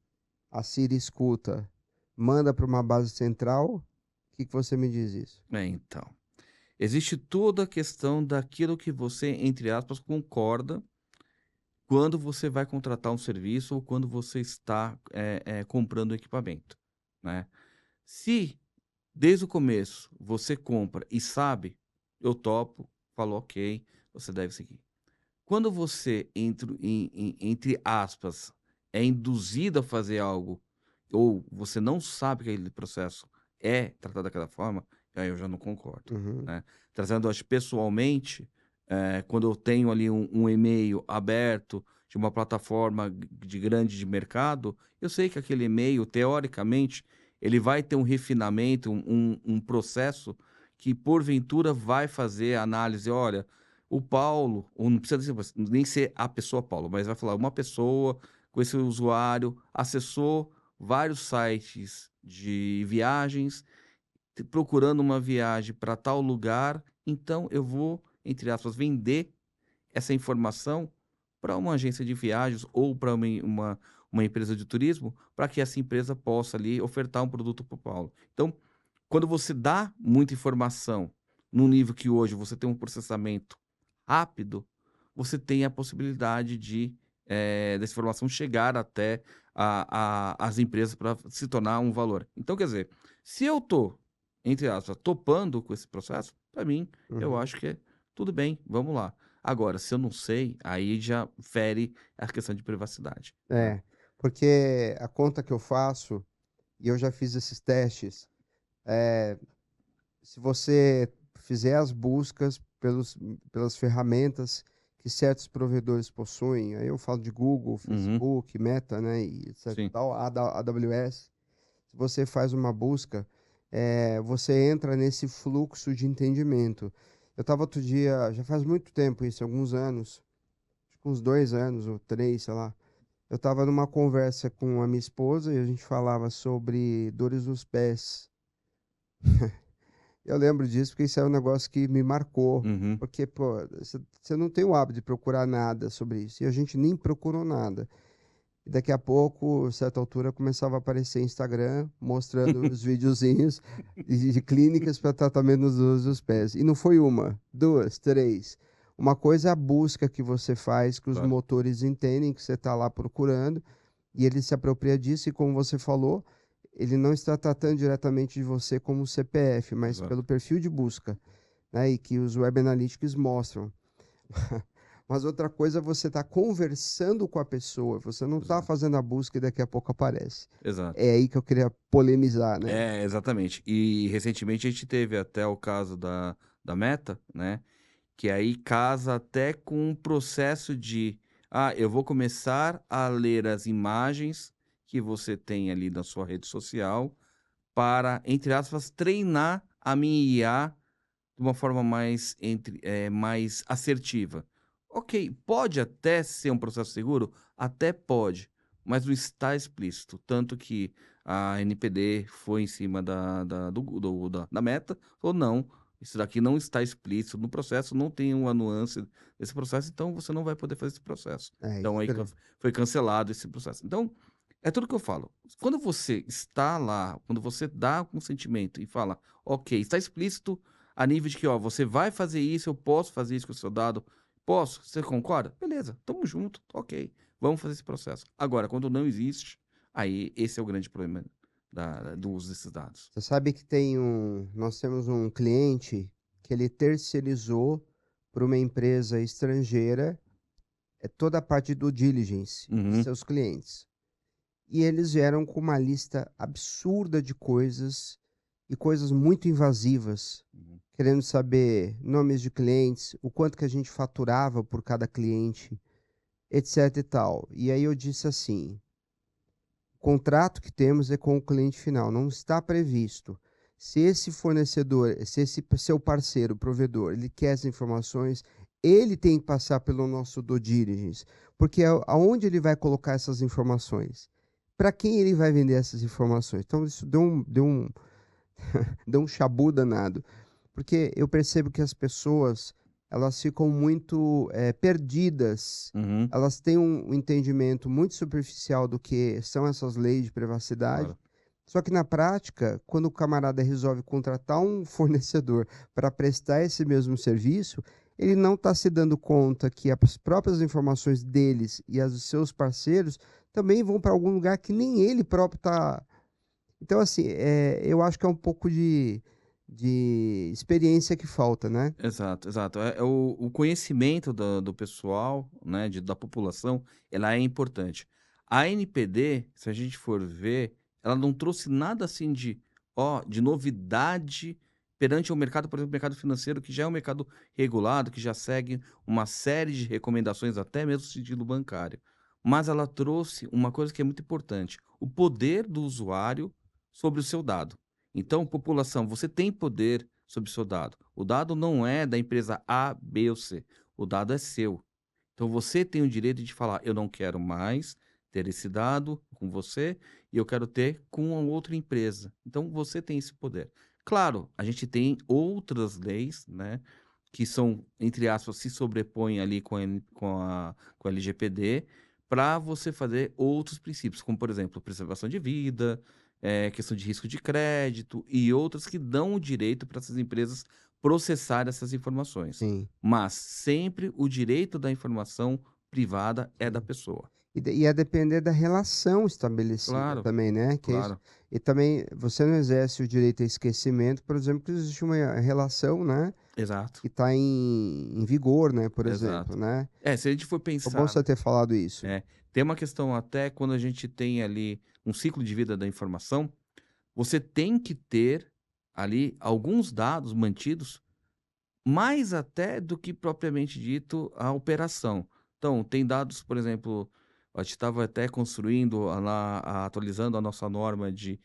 a Siri escuta, manda para uma base central, o que que você me diz isso? Então. Existe toda a questão daquilo que você, entre aspas, concorda quando você vai contratar um serviço ou quando você está comprando equipamento, né? Se desde o começo você compra e sabe, eu topo, falo ok, você deve seguir. Quando você, entre aspas, é induzido a fazer algo ou você não sabe que aquele processo é tratado daquela forma, aí eu já não concordo, Uhum. né. Trazendo, acho, pessoalmente, quando eu tenho ali um e-mail aberto de uma plataforma grande de mercado, eu sei que aquele e-mail, teoricamente, ele vai ter um refinamento, um processo que, porventura, vai fazer a análise: "Olha, o Paulo", ou não precisa nem ser a pessoa Paulo, mas vai falar: "Uma pessoa com esse usuário acessou vários sites de viagens, procurando uma viagem para tal lugar, então eu vou, entre aspas, vender essa informação para uma agência de viagens ou para uma empresa de turismo, para que essa empresa possa ali ofertar um produto para o Paulo." Então, quando você dá muita informação num nível que hoje você tem um processamento rápido, você tem a possibilidade de dessa informação chegar até as empresas para se tornar um valor. Então, quer dizer, se eu tô, entre aspas, topando com esse processo, para mim, eu Uhum. acho que é tudo bem, vamos lá. Agora, se eu não sei, aí já fere a questão de privacidade, né? É, porque a conta que eu faço, e eu já fiz esses testes, é, se você fizer as buscas pelas ferramentas que certos provedores possuem, aí eu falo de Google, Uhum, Facebook, Meta, né, e etc, sim. tal, AWS, se você faz uma busca, você entra nesse fluxo de entendimento. Eu estava outro dia, já faz muito tempo isso, alguns anos, acho que uns 2 anos ou 3, sei lá, eu estava numa conversa com a minha esposa e a gente falava sobre dores nos pés. Eu lembro disso porque isso é um negócio que me marcou. Uhum, Porque, pô, você não tem o hábito de procurar nada sobre isso. E a gente nem procurou nada. E daqui a pouco, a certa altura, começava a aparecer Instagram mostrando os videozinhos de clínicas para tratamento nos dores dos pés. E não foi uma, duas, três. Uma coisa é a busca que você faz, que os claro, motores entendem que você está lá procurando, e ele se apropria disso, e como você falou, ele não está tratando diretamente de você como CPF, mas pelo exato. perfil de busca, né? E que os Web Analytics mostram. Mas outra coisa é você estar conversando com a pessoa, você não está Exato. fazendo a busca e daqui a pouco aparece. Exato. É aí que eu queria polemizar, né? É, exatamente. E recentemente a gente teve até o caso da Meta, né? Que aí casa até com um processo de, eu vou começar a ler as imagens que você tem ali na sua rede social para, entre aspas, treinar a minha IA de uma forma mais assertiva. Ok, pode até ser um processo seguro? Até pode, mas não está explícito. Tanto que a NPD foi em cima da Meta, falou, não, isso daqui não está explícito no processo, não tem uma nuance desse processo, então você não vai poder fazer esse processo. É Então isso. aí foi cancelado esse processo. Então, é tudo que eu falo. Quando você está lá, quando você dá consentimento e fala, ok, está explícito a nível de que, ó, você vai fazer isso, eu posso fazer isso com o seu dado, posso, você concorda? Beleza, tamo junto, ok, vamos fazer esse processo. Agora, quando não existe, aí esse é o grande problema do uso desses dados. Você sabe que nós temos um cliente que ele terceirizou para uma empresa estrangeira toda a parte do diligence de Uhum, seus clientes. E eles vieram com uma lista absurda de coisas e coisas muito invasivas, uhum, querendo saber nomes de clientes, o quanto que a gente faturava por cada cliente, etc e tal. E aí eu disse assim: o contrato que temos é com o cliente final, não está previsto. Se esse fornecedor, se esse seu parceiro, provedor, ele quer essas informações, ele tem que passar pelo nosso due diligence, porque aonde ele vai colocar essas informações? Para quem ele vai vender essas informações? Então isso deu um chabu danado, porque eu percebo que as pessoas elas ficam muito perdidas, uhum, elas têm um entendimento muito superficial do que são essas leis de privacidade. claro. Só que na prática, quando o camarada resolve contratar um fornecedor para prestar esse mesmo serviço, ele não está se dando conta que as próprias informações deles e as dos seus parceiros também vão para algum lugar que nem ele próprio está. Então, assim, eu acho que é um pouco de experiência que falta, né? Exato, exato. É o conhecimento do pessoal, né, da população, ela é importante. A NPD, se a gente for ver, ela não trouxe nada assim de novidade perante o mercado, por exemplo, o mercado financeiro, que já é um mercado regulado, que já segue uma série de recomendações, até mesmo sigilo bancário. Mas ela trouxe uma coisa que é muito importante: o poder do usuário sobre o seu dado. Então, população, você tem poder sobre o seu dado. O dado não é da empresa A, B ou C. O dado é seu. Então você tem o direito de falar: eu não quero mais ter esse dado com você e eu quero ter com a outra empresa. Então você tem esse poder. Claro, a gente tem outras leis, né, que são, entre aspas, se sobrepõem ali com a LGPD para você fazer outros princípios, como, por exemplo, preservação de vida, questão de risco de crédito e outras que dão o direito para essas empresas processar essas informações. Sim. Mas sempre o direito da informação privada é da pessoa. E a depender da relação estabelecida Claro, também, né? Que é isso. claro. E também você não exerce o direito a esquecimento, por exemplo, que existe uma relação, né? Exato, Que está em vigor, né? Por exemplo, exato. né? Se a gente for Foi bom pensar, você ter falado isso. tem uma questão até quando a gente tem ali um ciclo de vida da informação, você tem que ter ali alguns dados mantidos mais até do que propriamente dito a operação. Então, tem dados, por exemplo, a gente estava até construindo atualizando a nossa norma de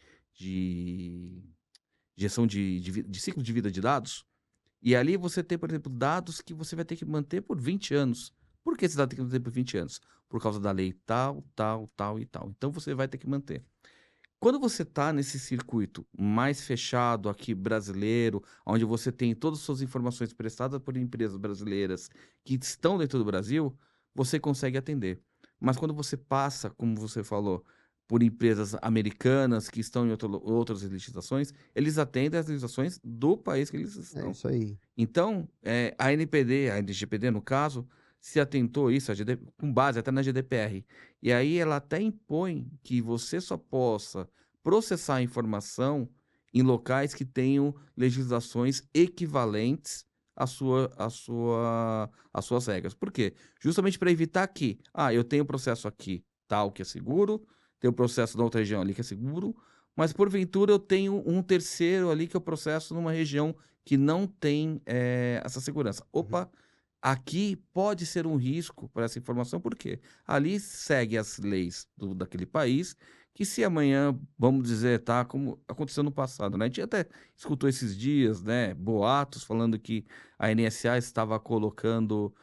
gestão de ciclo de vida de dados, e ali você tem, por exemplo, dados que você vai ter que manter por 20 anos. Por que esse dado tem que manter por 20 anos? Por causa da lei tal, tal, tal e tal. Então você vai ter que manter. Quando você está nesse circuito mais fechado aqui brasileiro, onde você tem todas as suas informações prestadas por empresas brasileiras que estão dentro do Brasil, você consegue atender. Mas quando você passa, como você falou, por empresas americanas que estão em outras legislações, eles atendem as legislações do país que eles É estão. isso aí. Então, a NPD, a LGPD no caso, se atentou a isso, com base até na GDPR. E aí ela até impõe que você só possa processar a informação em locais que tenham legislações equivalentes as suas regras. Por quê? Justamente para evitar que, eu tenho processo aqui tal que é seguro, tenho processo na outra região ali que é seguro, mas porventura eu tenho um terceiro ali que eu processo numa região que não tem essa segurança. Opa, aqui pode ser um risco para essa informação, porque ali segue as leis daquele país, que se amanhã, vamos dizer, tá, como aconteceu no passado, né? A gente até escutou esses dias, né, boatos falando que a NSA estava colocando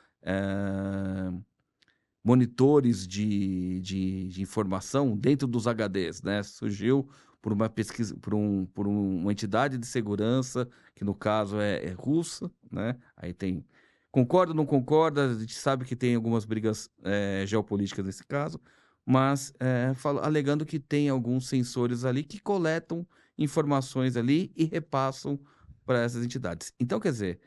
monitores de informação dentro dos HDs, né? Surgiu por uma pesquisa, uma entidade de segurança, que no caso é russa, né? Aí tem, concorda ou não concorda, a gente sabe que tem algumas brigas geopolíticas nesse caso, mas alegando que tem alguns sensores ali que coletam informações ali e repassam para essas entidades. Então, quer dizer,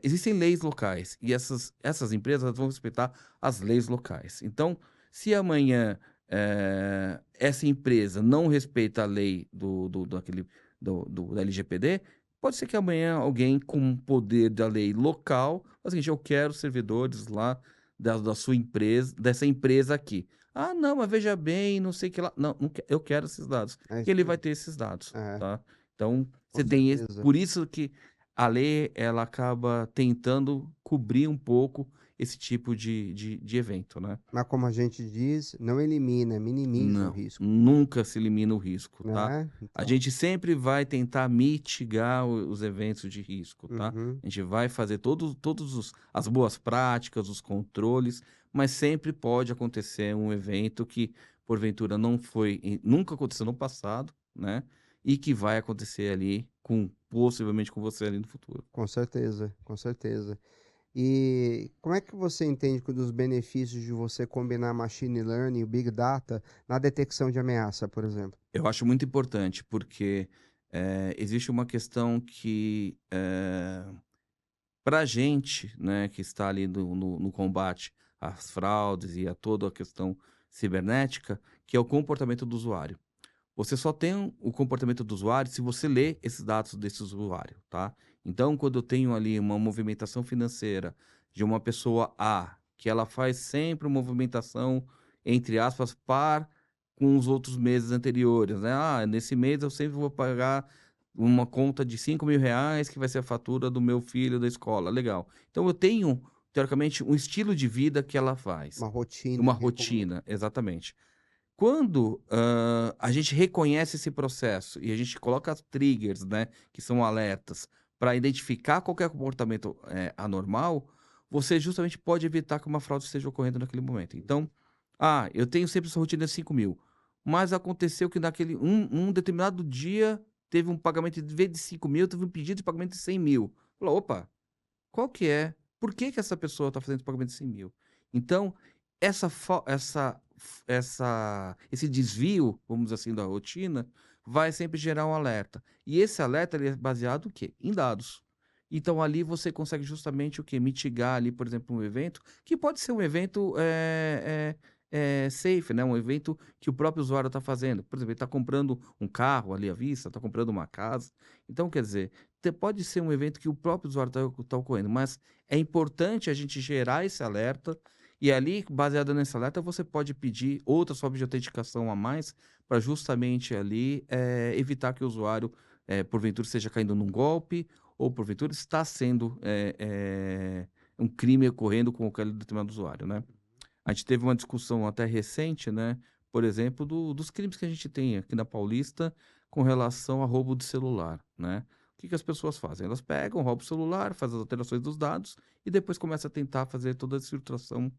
existem leis locais e essas empresas vão respeitar as leis locais. Então, se amanhã essa empresa não respeita a lei da LGPD, pode ser que amanhã alguém com poder da lei local fale o seguinte: eu quero servidores lá da sua empresa, dessa empresa aqui. Ah, não, mas veja bem, não sei o que lá. Não, eu quero esses dados. É E ele isso vai aí. ter esses dados, É, tá? Então, com você tem certeza. por isso que a lei, ela acaba tentando cobrir um pouco esse tipo de evento, né? Mas como a gente diz, não elimina, minimiza o Não, risco, nunca se elimina o risco, tá? né? A Então, gente sempre vai tentar mitigar os eventos de risco, tá? uhum, A gente vai fazer todos as boas práticas, os controles, mas sempre pode acontecer um evento que, porventura, nunca aconteceu no passado, né? E que vai acontecer ali possivelmente com você ali no futuro. com certeza, com certeza. E como é que você entende que dos benefícios de você combinar machine learning e big data na detecção de ameaça, por exemplo? Eu acho muito importante, porque existe uma questão que, para a gente, né, que está ali no combate às fraudes e a toda a questão cibernética, que é o comportamento do usuário. Você só tem o comportamento do usuário se você lê esses dados desse usuário, tá? Então, quando eu tenho ali uma movimentação financeira de uma pessoa A, que ela faz sempre uma movimentação, entre aspas, par com os outros meses anteriores, né? Ah, nesse mês eu sempre vou pagar uma conta de R$ 5.000, que vai ser a fatura do meu filho da escola. Legal. Então, eu tenho, teoricamente, um estilo de vida que ela faz. Uma rotina Uma ali como... rotina, exatamente. Quando a gente reconhece esse processo e a gente coloca as triggers, né, que são alertas, para identificar qualquer comportamento anormal, você justamente pode evitar que uma fraude esteja ocorrendo naquele momento. Então, eu tenho sempre essa rotina de 5.000, mas aconteceu que naquele um determinado dia teve um pagamento, de vez de 5.000, teve um pedido de pagamento de 100.000. Falou, opa, qual que é? Por que que essa pessoa está fazendo esse pagamento de 100.000? Então, esse desvio, vamos dizer assim, da rotina, vai sempre gerar um alerta. E esse alerta ele é baseado o quê? Em dados. Então, ali você consegue justamente o quê? Mitigar ali, por exemplo, um evento, que pode ser um evento safe, né? Um evento que o próprio usuário está fazendo. Por exemplo, ele está comprando um carro ali à vista, está comprando uma casa. Então, quer dizer, pode ser um evento que o próprio usuário está ocorrendo, mas é importante a gente gerar esse alerta e ali, baseado nesse alerta, você pode pedir outras formas de autenticação a mais para justamente ali evitar que o usuário, porventura, esteja caindo num golpe ou, porventura, está sendo um crime ocorrendo com aquele determinado usuário, né? A gente teve uma discussão até recente, né? Por exemplo, dos crimes que a gente tem aqui na Paulista com relação a roubo de celular, né? O que que as pessoas fazem? Elas pegam, roubam o celular, fazem as alterações dos dados e depois começam a tentar fazer toda a filtração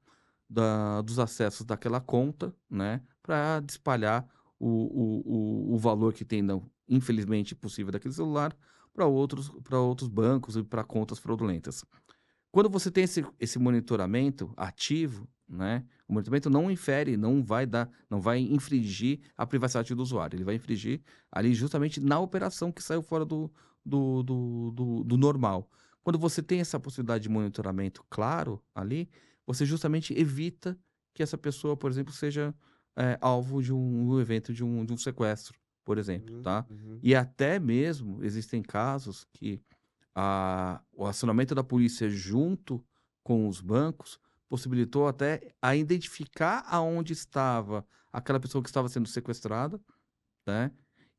dos acessos daquela conta, né? Para espalhar o valor que tem, não, infelizmente, possível daquele celular para outros bancos e para contas fraudulentas. Quando você tem esse monitoramento ativo, né? O monitoramento não infere, não vai infringir a privacidade do usuário. Ele vai infringir ali justamente na operação que saiu fora do normal. Quando você tem essa possibilidade de monitoramento claro ali, você justamente evita que essa pessoa, por exemplo, seja alvo de um evento de um sequestro, por exemplo, Uhum, tá? uhum. E até mesmo existem casos que o acionamento da polícia junto com os bancos possibilitou até a identificar aonde estava aquela pessoa que estava sendo sequestrada, né?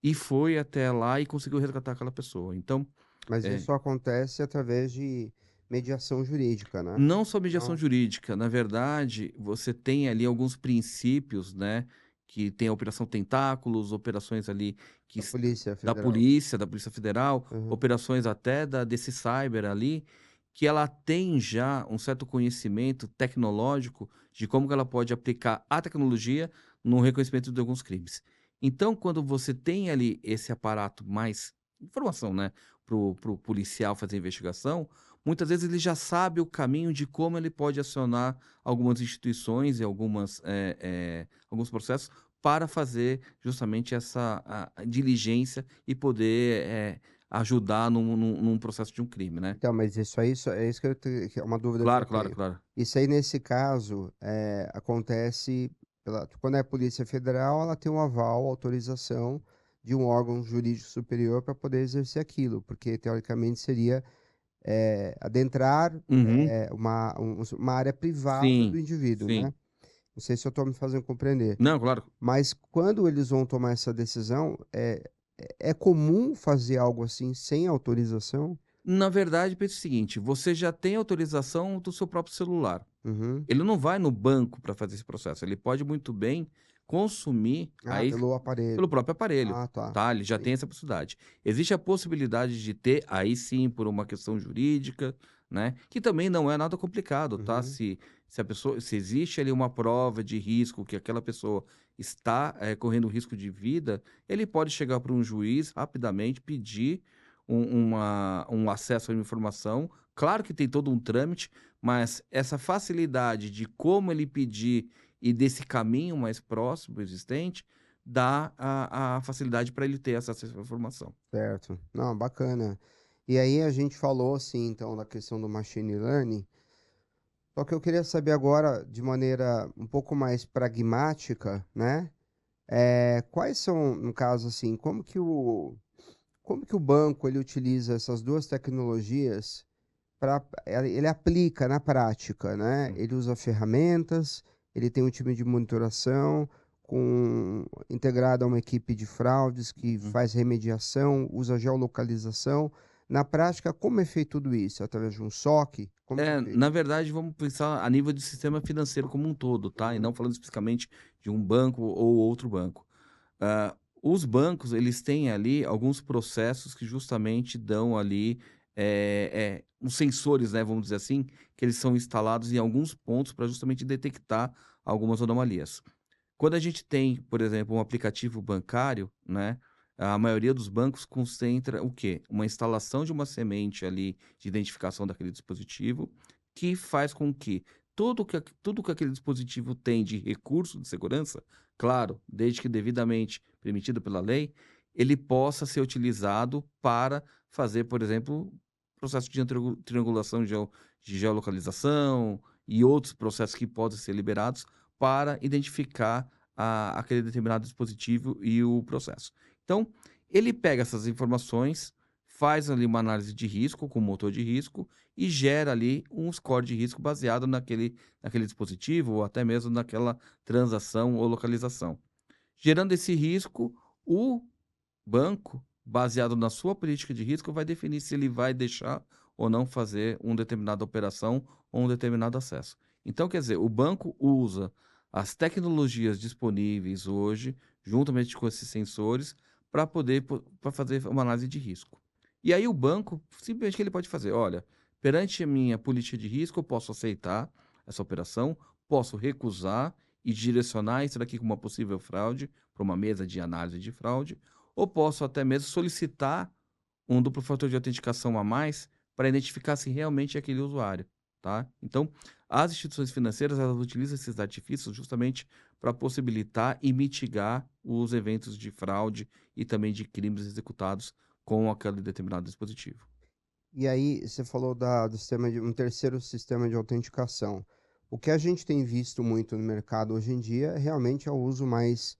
E foi até lá e conseguiu resgatar aquela pessoa. Então, Mas é, isso acontece através de mediação jurídica, né? não só mediação Não, jurídica, na verdade, você tem ali alguns princípios, né? Que tem a Operação Tentáculos, operações ali que da Polícia da Federal. polícia, da Polícia Federal, Uhum. operações até desse cyber ali, que ela tem já um certo conhecimento tecnológico de como que ela pode aplicar a tecnologia no reconhecimento de alguns crimes. Então, quando você tem ali esse aparato mais informação, né, pro policial fazer a investigação, muitas vezes ele já sabe o caminho de como ele pode acionar algumas instituições e alguns processos para fazer justamente essa a diligência e poder ajudar num processo de um crime, né? Então, mas isso aí, é isso que que é uma dúvida que eu Claro, claro, tenho. claro. Isso aí, nesse caso, acontece quando é a Polícia Federal, ela tem um aval, autorização de um órgão jurídico superior para poder exercer aquilo, porque teoricamente seria adentrar Uhum. uma área privada do Sim, indivíduo, sim. né? Não sei se eu estou me fazendo compreender. Não, claro. Mas quando eles vão tomar essa decisão, é comum fazer algo assim sem autorização? Na verdade, pense o seguinte, você já tem autorização do seu próprio celular. Uhum. Ele não vai no banco para fazer esse processo, ele pode muito bem consumir Ah, aí pelo aparelho. pelo próprio aparelho, Ah, tá. tá? Ele já Sim. tem essa possibilidade. Existe a possibilidade de ter, aí sim, por uma questão jurídica, né? Que também não é nada complicado, tá? Uhum. Se existe ali uma prova de risco que aquela pessoa está correndo risco de vida, ele pode chegar para um juiz rapidamente, pedir um acesso à informação. Claro que tem todo um trâmite, mas essa facilidade de como ele pedir e desse caminho mais próximo existente dá a facilidade para ele ter acesso a essa informação. Certo. Não, bacana. E aí a gente falou, assim, então, da questão do machine learning, só que eu queria saber agora, de maneira um pouco mais pragmática, né? Quais são, no caso, assim, como que o banco ele utiliza essas duas tecnologias para ele aplica na prática, né? Ele usa ferramentas, ele tem um time de monitoração integrado a uma equipe de fraudes que Uhum. faz remediação, usa geolocalização. Na prática, como é feito tudo isso? Através de um SOC? Como que é feito? Na verdade, vamos pensar a nível de sistema financeiro como um todo, tá? E Uhum. não falando especificamente de um banco ou outro banco. Os bancos, eles têm ali alguns processos que justamente dão ali uns sensores, né, vamos dizer assim, que eles são instalados em alguns pontos para justamente detectar algumas anomalias. Quando a gente tem, por exemplo, um aplicativo bancário, né, a maioria dos bancos concentra o quê? Uma instalação de uma semente ali de identificação daquele dispositivo, que faz com que tudo que aquele dispositivo tem de recurso de segurança, claro, desde que devidamente permitido pela lei, ele possa ser utilizado para fazer, por exemplo, processo de triangulação de geolocalização e outros processos que podem ser liberados para identificar aquele determinado dispositivo e o processo. Então, ele pega essas informações, faz ali uma análise de risco com o motor de risco e gera ali um score de risco baseado naquele dispositivo ou até mesmo naquela transação ou localização. Gerando esse risco, o banco, baseado na sua política de risco, vai definir se ele vai deixar ou não fazer uma determinada operação ou um determinado acesso. Então, quer dizer, o banco usa as tecnologias disponíveis hoje, juntamente com esses sensores, para poder para fazer uma análise de risco. E aí o banco, simplesmente ele pode fazer, olha, perante a minha política de risco, eu posso aceitar essa operação, posso recusar e direcionar isso daqui como uma possível fraude para uma mesa de análise de fraude, ou posso até mesmo solicitar um duplo fator de autenticação a mais para identificar se realmente é aquele usuário, tá? Então, as instituições financeiras, elas utilizam esses artifícios justamente para possibilitar e mitigar os eventos de fraude e também de crimes executados com aquele determinado dispositivo. E aí, você falou do sistema de um terceiro sistema de autenticação. O que a gente tem visto muito no mercado hoje em dia realmente é o uso mais,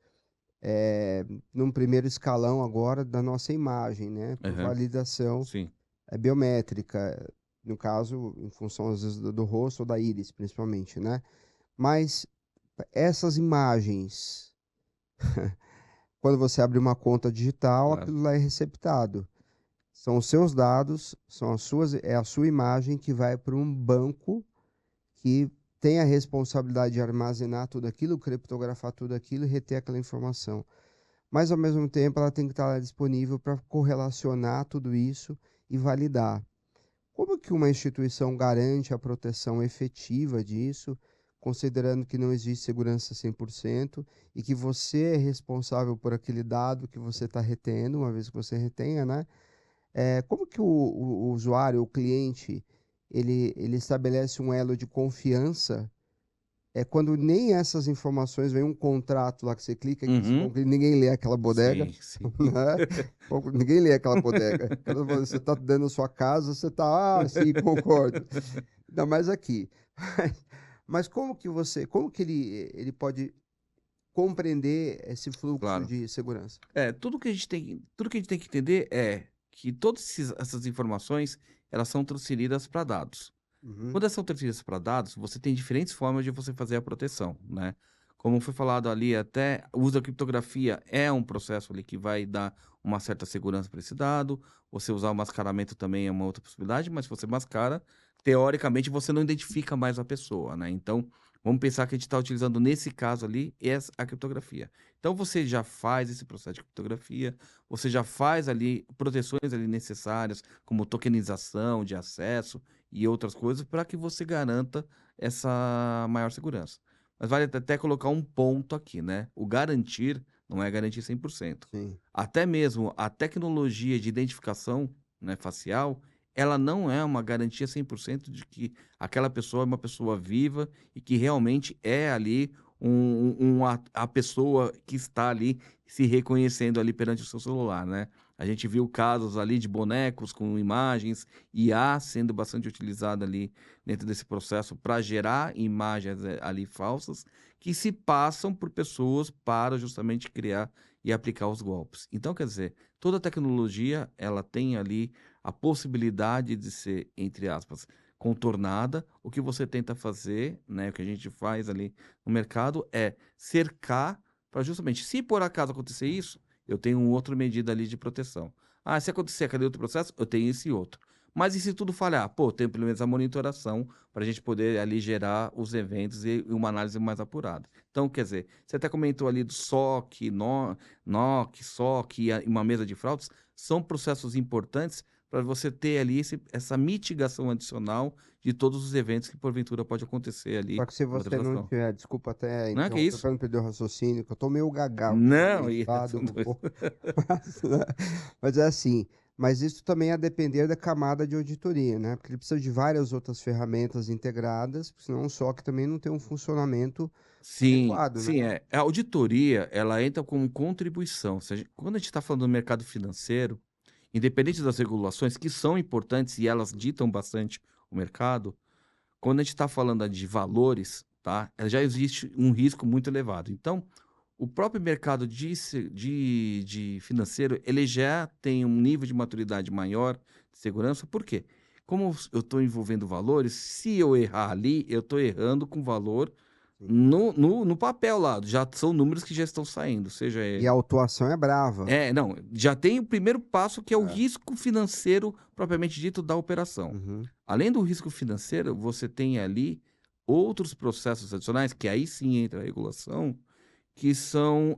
num primeiro escalão agora, da nossa imagem, né? Por Aham, validação sim. biométrica, no caso, em função às vezes do rosto ou da íris, principalmente, né? Mas essas imagens, quando você abre uma conta digital, Claro. aquilo lá é receptado. São os seus dados, é a sua imagem que vai para um banco que tem a responsabilidade de armazenar tudo aquilo, criptografar tudo aquilo e reter aquela informação. Mas, ao mesmo tempo, ela tem que estar lá disponível para correlacionar tudo isso e validar. Como que uma instituição garante a proteção efetiva disso, considerando que não existe segurança 100% e que você é responsável por aquele dado que você está retendo, uma vez que você retenha, né? Como que o usuário, o cliente, ele estabelece um elo de confiança quando nem essas informações, vem um contrato lá que você clica e ninguém lê aquela bodega, Sim, sim. né? Ninguém lê aquela bodega. Quando você está dando a sua casa, você está, sim, concordo. Ainda mais aqui. Mas como que ele pode compreender esse fluxo Claro. de segurança? Tudo que a gente tem que entender é que essas informações, elas são transferidas para dados. Uhum. Quando elas são transferidas para dados, você tem diferentes formas de você fazer a proteção, né? Como foi falado ali, até o uso da criptografia é um processo ali que vai dar uma certa segurança para esse dado. Você usar o mascaramento também é uma outra possibilidade, mas se você mascara, teoricamente você não identifica mais a pessoa, né? Então, vamos pensar que a gente está utilizando nesse caso ali a criptografia. Então, você já faz esse processo de criptografia, você já faz ali proteções ali necessárias, como tokenização de acesso e outras coisas, para que você garanta essa maior segurança. Mas vale até colocar um ponto aqui, né? O garantir não é garantir 100%. Sim. Até mesmo a tecnologia de identificação, né, facial, ela não é uma garantia 100% de que aquela pessoa é uma pessoa viva e que realmente é ali a pessoa que está ali se reconhecendo ali perante o seu celular, né? A gente viu casos ali de bonecos com imagens, IA sendo bastante utilizada ali dentro desse processo para gerar imagens ali falsas que se passam por pessoas para justamente criar e aplicar os golpes. Então, quer dizer, toda tecnologia, ela tem ali a possibilidade de ser, entre aspas, contornada. O que você tenta fazer, né, o que a gente faz ali no mercado é cercar para justamente, se por acaso acontecer isso, eu tenho outra medida ali de proteção. Ah, se acontecer aquele outro processo, eu tenho esse outro. Mas e se tudo falhar? Pô, tem pelo menos a monitoração para a gente poder ali gerar os eventos e uma análise mais apurada. Então, quer dizer, você até comentou ali do SOC, NOC, SOC e uma mesa de fraudes, são processos importantes para você ter ali essa mitigação adicional de todos os eventos que porventura pode acontecer ali. Só que se numa você não transação. tiver, desculpa até Não é que interromper isso? para não perder o raciocínio, que eu tô meio gagal, Não, gripado um pouco. Mas é assim, mas isso também é a depender da camada de auditoria, né? Porque ele precisa de várias outras ferramentas integradas, porque senão o SOC também não tem um funcionamento Sim, adequado, né? sim, é. A auditoria, ela entra como contribuição. Ou seja, quando a gente está falando do mercado financeiro, independente das regulações, que são importantes e elas ditam bastante o mercado, quando a gente está falando de valores, tá? Já existe um risco muito elevado. Então, o próprio mercado de financeiro, ele já tem um nível de maturidade maior de segurança. Por quê? Como eu estou envolvendo valores, se eu errar ali, eu estou errando com valor no papel lá. Já são números que já estão saindo, seja E a autuação é brava. não, já tem o primeiro passo que é o É. risco financeiro propriamente dito da operação. Uhum. Além do risco financeiro, você tem ali outros processos adicionais, que aí sim entra a regulação, que são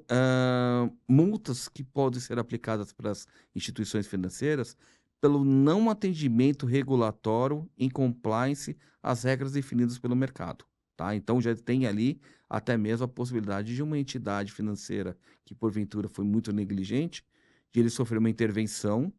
multas que podem ser aplicadas para as instituições financeiras pelo não atendimento regulatório em compliance às regras definidas pelo mercado. Tá? Então já tem ali até mesmo a possibilidade de uma entidade financeira que porventura foi muito negligente, de ele sofrer uma intervenção,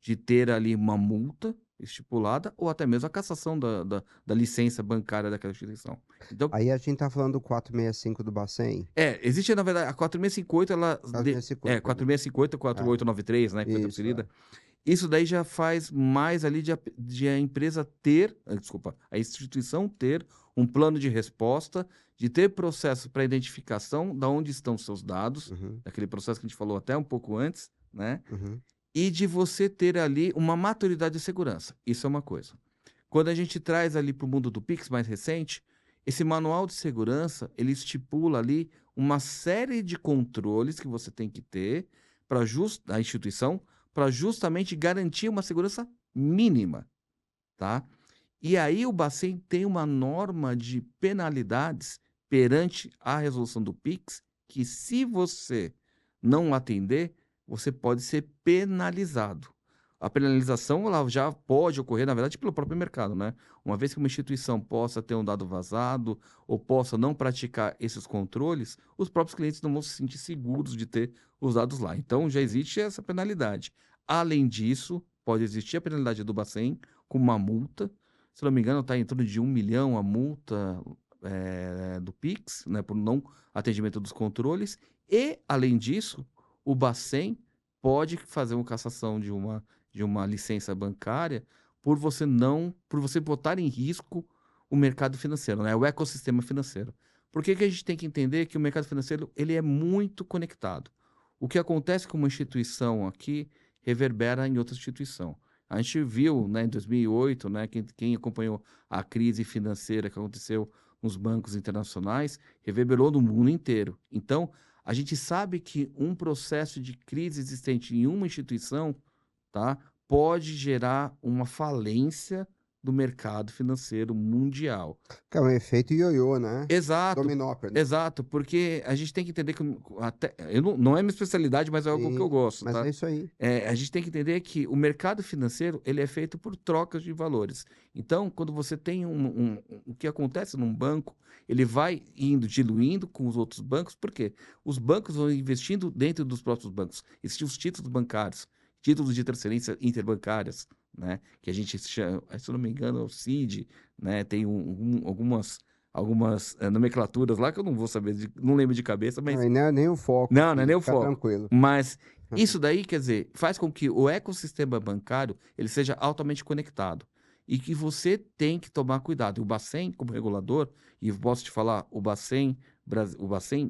de ter ali uma multa estipulada ou até mesmo a cassação da licença bancária daquela instituição. Então, Aí a gente tá falando do 465 do Bacen. existe na verdade a 4658, 465, 4658 4893, né, que foi Isso, transferida. Isso daí já faz mais ali de a empresa ter, a instituição ter um plano de resposta, de ter processo para identificação de onde estão seus dados, Uhum, daquele processo que a gente falou até um pouco antes, né? uhum. e de você ter ali uma maturidade de segurança. Isso é uma coisa. Quando a gente traz ali para o mundo do Pix mais recente, esse manual de segurança, ele estipula ali uma série de controles que você tem que ter para a instituição, para justamente garantir uma segurança mínima, tá? E aí o Bacen tem uma norma de penalidades perante a resolução do Pix, que se você não atender, você pode ser penalizado. A penalização ela já pode ocorrer, na verdade, pelo próprio mercado, né? Uma vez que uma instituição possa ter um dado vazado ou possa não praticar esses controles, os próprios clientes não vão se sentir seguros de ter os dados lá. Então, já existe essa penalidade. Além disso, pode existir a penalidade do Bacen com uma multa. Se não me engano, está em torno de 1 milhão a multa do Pix, né, por não atendimento dos controles. E, além disso, o Bacen pode fazer uma cassação de uma licença bancária por você botar em risco o mercado financeiro, né, o ecossistema financeiro. Por que a gente tem que entender que o mercado financeiro ele é muito conectado? O que acontece com uma instituição aqui reverbera em outra instituição. A gente viu, né, em 2008, né, quem acompanhou a crise financeira que aconteceu nos bancos internacionais, reverberou no mundo inteiro. Então, a gente sabe que um processo de crise existente em uma instituição, tá, pode gerar uma falência do mercado financeiro mundial. Que é um efeito ioiô, né? Exato, Dominó, perdão. exato, porque a gente tem que entender que não é minha especialidade, mas é algo que eu gosto, Mas tá? é isso aí. A gente tem que entender que o mercado financeiro ele é feito por trocas de valores. Então, quando você tem o que acontece num banco, ele vai diluindo com os outros bancos, por quê? Os bancos vão investindo dentro dos próprios bancos. Existem os títulos bancários, títulos de transferência interbancárias, né? Que a gente chama, se eu não me engano, é o CID, né? Tem algumas nomenclaturas lá que eu não vou saber, não lembro de cabeça, mas... Não, e não é nem o foco. Não é nem o Fica foco. tranquilo. Mas isso daí, quer dizer, faz com que o ecossistema bancário ele seja altamente conectado e que você tem que tomar cuidado. E o Bacen, como regulador, e eu posso te falar, o Bacen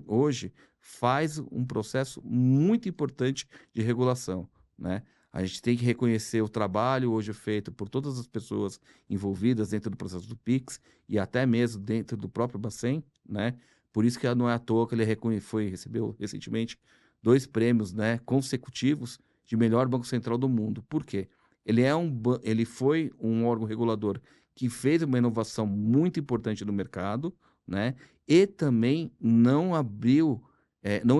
hoje faz um processo muito importante de regulação, né? A gente tem que reconhecer o trabalho hoje feito por todas as pessoas envolvidas dentro do processo do Pix e até mesmo dentro do próprio Bacen, né? Por isso que não é à toa que ele recebeu recentemente 2 prêmios, né, consecutivos de melhor banco central do mundo. Por quê? Ele foi um órgão regulador que fez uma inovação muito importante no mercado, né? E também não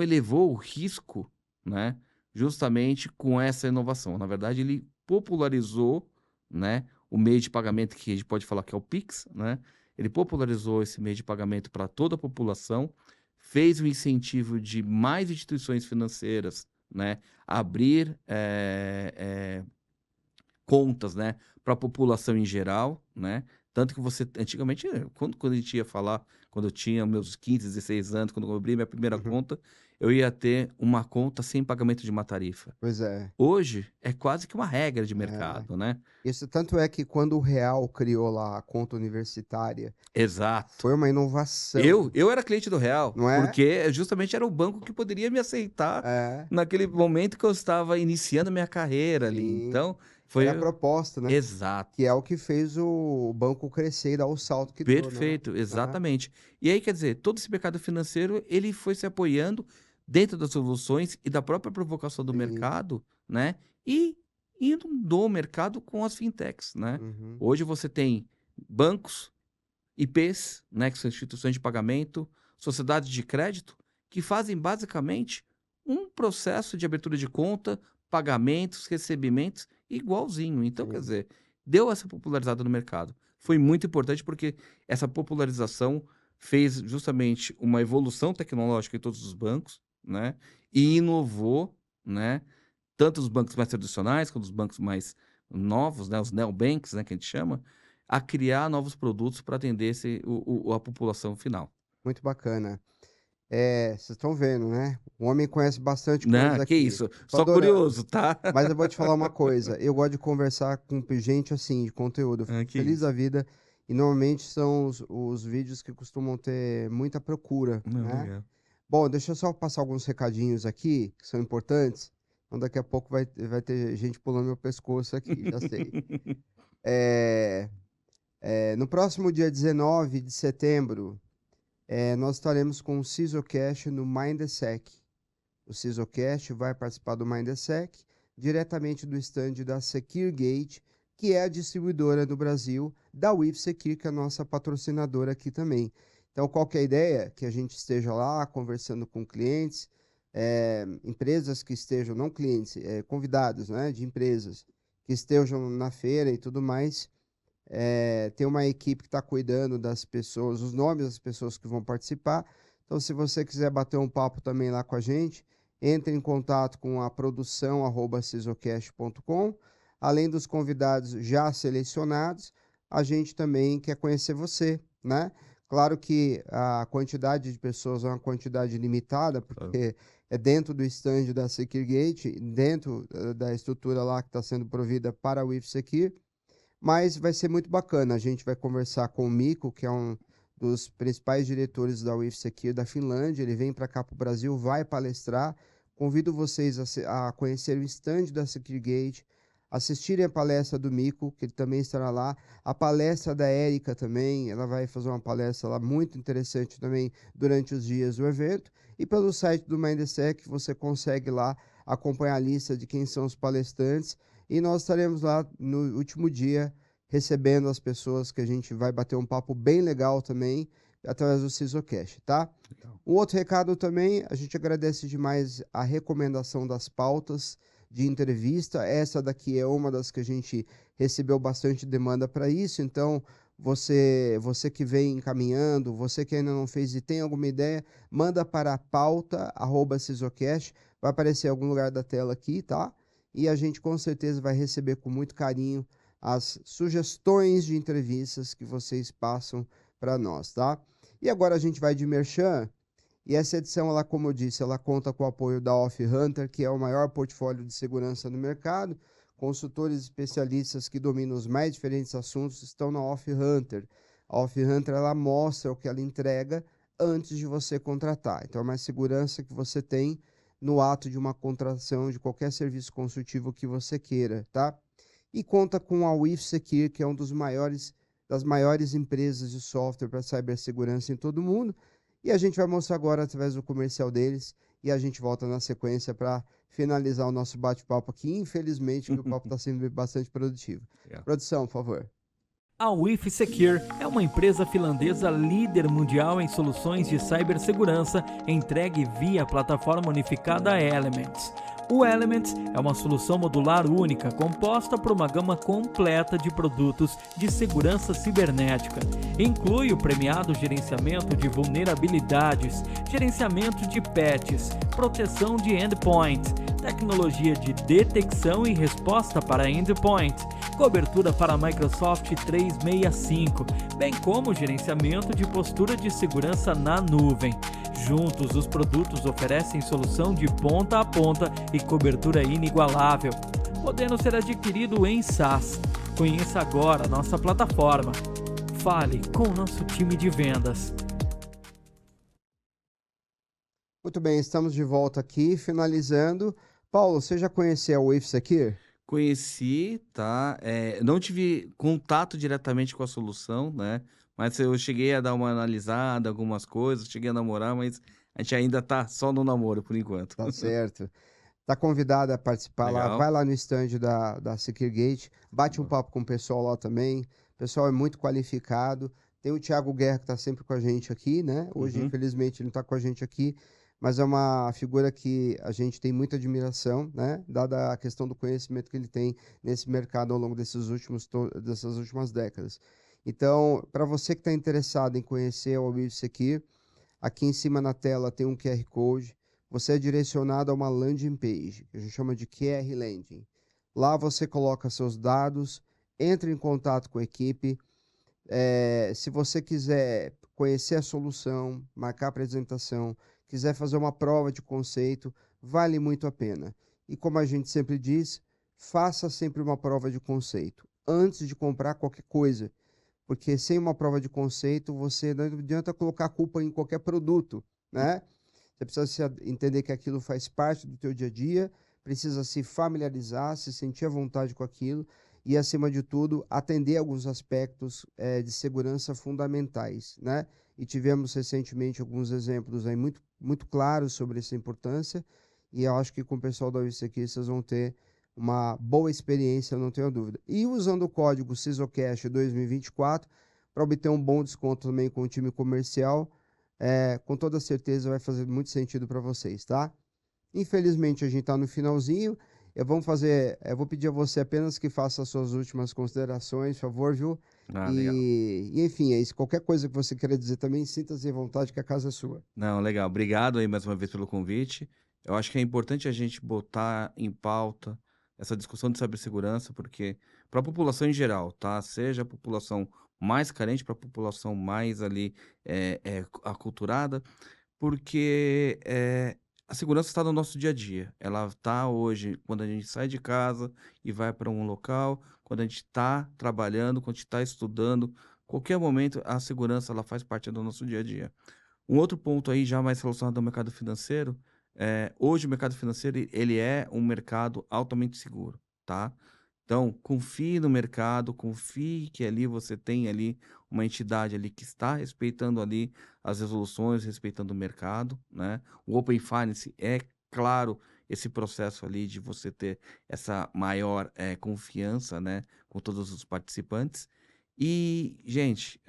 elevou o risco, né? Justamente com essa inovação. Na verdade, ele popularizou, né, o meio de pagamento que a gente pode falar que é o Pix, né? Ele popularizou esse meio de pagamento para toda a população, fez o incentivo de mais instituições financeiras, né, abrir contas, né, para a população em geral, né? Tanto que você, antigamente, quando a gente ia falar, quando eu tinha meus 15, 16 anos, quando eu abri minha primeira conta, eu ia ter uma conta sem pagamento de uma tarifa. Pois é. Hoje, é quase que uma regra de mercado, né? Isso tanto é que quando o Real criou lá a conta universitária, Exato. foi uma inovação. Eu era cliente do Real, Não é? porque justamente era o banco que poderia me aceitar naquele momento que eu estava iniciando minha carreira ali. Sim. Então, foi... Era a proposta, né? Exato. Que é o que fez o banco crescer e dar o salto que deu, né? Perfeito, exatamente. E aí, quer dizer, todo esse mercado financeiro, ele foi se apoiando dentro das soluções e da própria provocação do Sim. mercado, né? E indo do mercado com as fintechs, né? Hoje você tem bancos, IPs, né, que são instituições de pagamento, sociedades de crédito, que fazem basicamente um processo de abertura de conta, pagamentos, recebimentos, igualzinho. Então, quer dizer, deu essa popularizada no mercado. Foi muito importante porque essa popularização fez justamente uma evolução tecnológica em todos os bancos, né? E inovou, né? Tanto os bancos mais tradicionais quanto os bancos mais novos, né? Os neobanks, né? Que a gente chama, a criar novos produtos para atender a população final. Muito bacana. Vocês estão vendo, né? O homem conhece bastante coisa Não, que aqui. isso. Tô Só adorando. curioso, tá? Mas eu vou te falar uma coisa. Eu gosto de conversar com gente assim, de conteúdo. Eu fico Que feliz isso. da vida. E normalmente são os vídeos que costumam ter muita procura, Não, né? legal. Bom, deixa eu só passar alguns recadinhos aqui, que são importantes. Então daqui a pouco vai ter gente pulando meu pescoço aqui, já sei. É, no próximo dia 19 de setembro, nós estaremos com o CISOcast no Mindsec. O CISOcast vai participar do Mindsec diretamente do stand da SecureGate, que é a distribuidora do Brasil da WIFSecure, que é a nossa patrocinadora aqui também. Então, qualquer ideia que a gente esteja lá conversando com clientes, empresas que estejam, não clientes, convidados, né, de empresas que estejam na feira e tudo mais, tem uma equipe que está cuidando das pessoas, os nomes das pessoas que vão participar. Então, se você quiser bater um papo também lá com a gente, entre em contato com a produção@cisocast.com. Além dos convidados já selecionados, a gente também quer conhecer você, né? Claro que a quantidade de pessoas é uma quantidade limitada, porque é dentro do stand da SecureGate, dentro da estrutura lá que está sendo provida para a WIFSecure, mas vai ser muito bacana. A gente vai conversar com o Mikko, que é um dos principais diretores da WIFSecure da Finlândia. Ele vem para cá para o Brasil, vai palestrar. Convido vocês a conhecer o stand da SecureGate, assistirem a palestra do Mikko, que ele também estará lá. A palestra da Érica também, ela vai fazer uma palestra lá muito interessante também durante os dias do evento. E pelo site do Mindsec você consegue lá acompanhar a lista de quem são os palestrantes. E nós estaremos lá no último dia recebendo as pessoas, que a gente vai bater um papo bem legal também através do CISOcast, tá? Legal. Um outro recado também, a gente agradece demais a recomendação das pautas de entrevista. Essa daqui é uma das que a gente recebeu bastante demanda para isso. Então, você que vem encaminhando, você que ainda não fez e tem alguma ideia, manda para a pauta@cisocast, vai aparecer em algum lugar da tela aqui, tá? E a gente com certeza vai receber com muito carinho as sugestões de entrevistas que vocês passam para nós, tá? E agora a gente vai de merchan. E essa edição, ela, como eu disse, ela conta com o apoio da Off Hunter, que é o maior portfólio de segurança no mercado. Consultores especialistas que dominam os mais diferentes assuntos estão na Off Hunter. A Off Hunter, ela mostra o que ela entrega antes de você contratar. Então, é uma segurança que você tem no ato de uma contratação de qualquer serviço consultivo que você queira, tá? E conta com a WIFSecure, que é das maiores empresas de software para cibersegurança em todo o mundo. E a gente vai mostrar agora através do comercial deles e a gente volta na sequência para finalizar o nosso bate-papo aqui. Infelizmente, o papo está sendo bastante produtivo. Yeah. Produção, por favor. A WIFSecure é uma empresa finlandesa líder mundial em soluções de cibersegurança entregue via plataforma unificada Elements. O Elements é uma solução modular única, composta por uma gama completa de produtos de segurança cibernética. Inclui o premiado gerenciamento de vulnerabilidades, gerenciamento de patches, proteção de endpoint, tecnologia de detecção e resposta para endpoint, cobertura para Microsoft 365, bem como gerenciamento de postura de segurança na nuvem. Juntos, os produtos oferecem solução de ponta a ponta e cobertura inigualável, podendo ser adquirido em SaaS. Conheça agora a nossa plataforma. Fale com o nosso time de vendas. Muito bem, estamos de volta aqui, finalizando. Paulo, você já conheceu a WIFSecure? Conheci, tá? Não tive contato diretamente com a solução, né? Mas eu cheguei a dar uma analisada, algumas coisas, cheguei a namorar, mas a gente ainda tá só no namoro por enquanto. Tá certo. Tá convidado a participar. Legal. Lá, vai lá no stand da SecureGate, bate um papo com o pessoal lá também. O pessoal é muito qualificado. Tem o Thiago Guerra que tá sempre com a gente aqui, né? Hoje, infelizmente, ele não tá com a gente aqui, mas é uma figura que a gente tem muita admiração, né? Dada a questão do conhecimento que ele tem nesse mercado ao longo dessas últimas décadas. Então, para você que está interessado em conhecer o WIFSecure, aqui em cima na tela tem um QR Code. Você é direcionado a uma landing page, que a gente chama de QR Landing. Lá você coloca seus dados, entra em contato com a equipe. Se você quiser conhecer a solução, marcar a apresentação, quiser fazer uma prova de conceito, vale muito a pena. E como a gente sempre diz, faça sempre uma prova de conceito antes de comprar qualquer coisa. Porque sem uma prova de conceito, você não adianta colocar a culpa em qualquer produto, né? Você precisa entender que aquilo faz parte do teu dia a dia, precisa se familiarizar, se sentir à vontade com aquilo e, acima de tudo, atender alguns aspectos de segurança fundamentais, né? E tivemos recentemente alguns exemplos aí muito, muito claros sobre essa importância, e eu acho que com o pessoal da OVC aqui vocês vão ter uma boa experiência, não tenho dúvida. E usando o código CISOCAST 2024, para obter um bom desconto também com o time comercial, com toda certeza vai fazer muito sentido para vocês, tá? Infelizmente a gente está no finalzinho. Eu vou pedir a você apenas que faça as suas últimas considerações, por favor, viu? Legal. E enfim, é isso. Qualquer coisa que você queira dizer também, sinta-se à vontade que a casa é sua. Não, legal. Obrigado aí mais uma vez pelo convite. Eu acho que é importante a gente botar em pauta essa discussão de cibersegurança, porque para a população em geral, tá? Seja a população mais carente para a população mais ali aculturada, porque a segurança está no nosso dia a dia. Ela está hoje, quando a gente sai de casa e vai para um local, quando a gente está trabalhando, quando a gente está estudando, qualquer momento a segurança ela faz parte do nosso dia a dia. Um outro ponto aí já mais relacionado ao mercado financeiro, hoje o mercado financeiro ele é um mercado altamente seguro, tá? Então, confie no mercado, confie que ali você tem ali uma entidade ali que está respeitando ali as resoluções, respeitando o mercado, né? O Open Finance é, claro, esse processo ali de você ter essa maior confiança, né, com todos os participantes. E, gente,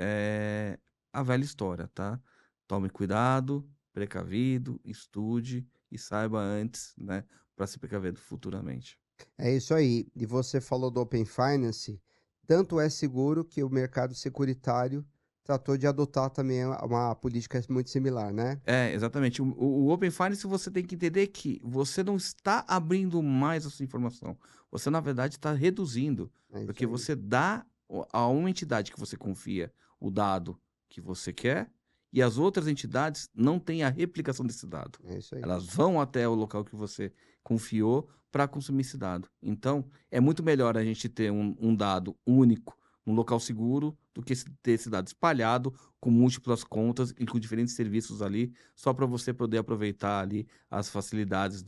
a velha história, tá? Tome cuidado, precavido, estude e saiba antes, né, para se precaver futuramente. É isso aí. E você falou do Open Finance, tanto é seguro que o mercado securitário tratou de adotar também uma política muito similar, né? Exatamente. O Open Finance você tem que entender que você não está abrindo mais a sua informação. Você, na verdade, está reduzindo. É isso Porque aí. você dá a uma entidade que você confia o dado que você quer e as outras entidades não têm a replicação desse dado. É isso aí. Elas vão até o local que você confiou para consumir esse dado. Então, é muito melhor a gente ter um dado único, um local seguro, do que ter esse dado espalhado com múltiplas contas e com diferentes serviços ali, só para você poder aproveitar ali as facilidades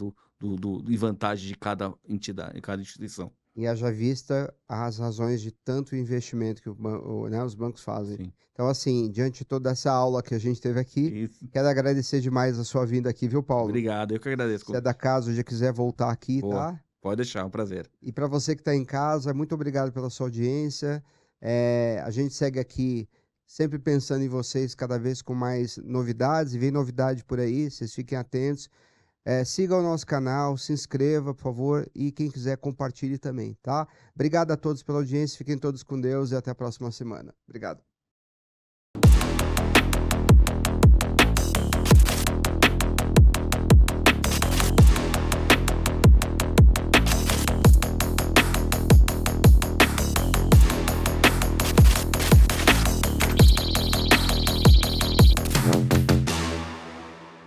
e vantagens de cada entidade, cada instituição. E haja vista as razões de tanto investimento que né, os bancos fazem. Sim. Então, assim, diante de toda essa aula que a gente teve aqui, Isso. quero agradecer demais a sua vinda aqui, viu, Paulo? Obrigado, eu que agradeço. Se é da casa, já quiser voltar aqui, Boa. tá? Pode deixar, é um prazer. E para você que está em casa, muito obrigado pela sua audiência. A gente segue aqui sempre pensando em vocês cada vez com mais novidades, e vem novidade por aí, vocês fiquem atentos. Siga o nosso canal, se inscreva, por favor, e quem quiser compartilhe também, tá? Obrigado a todos pela audiência, fiquem todos com Deus e até a próxima semana. Obrigado.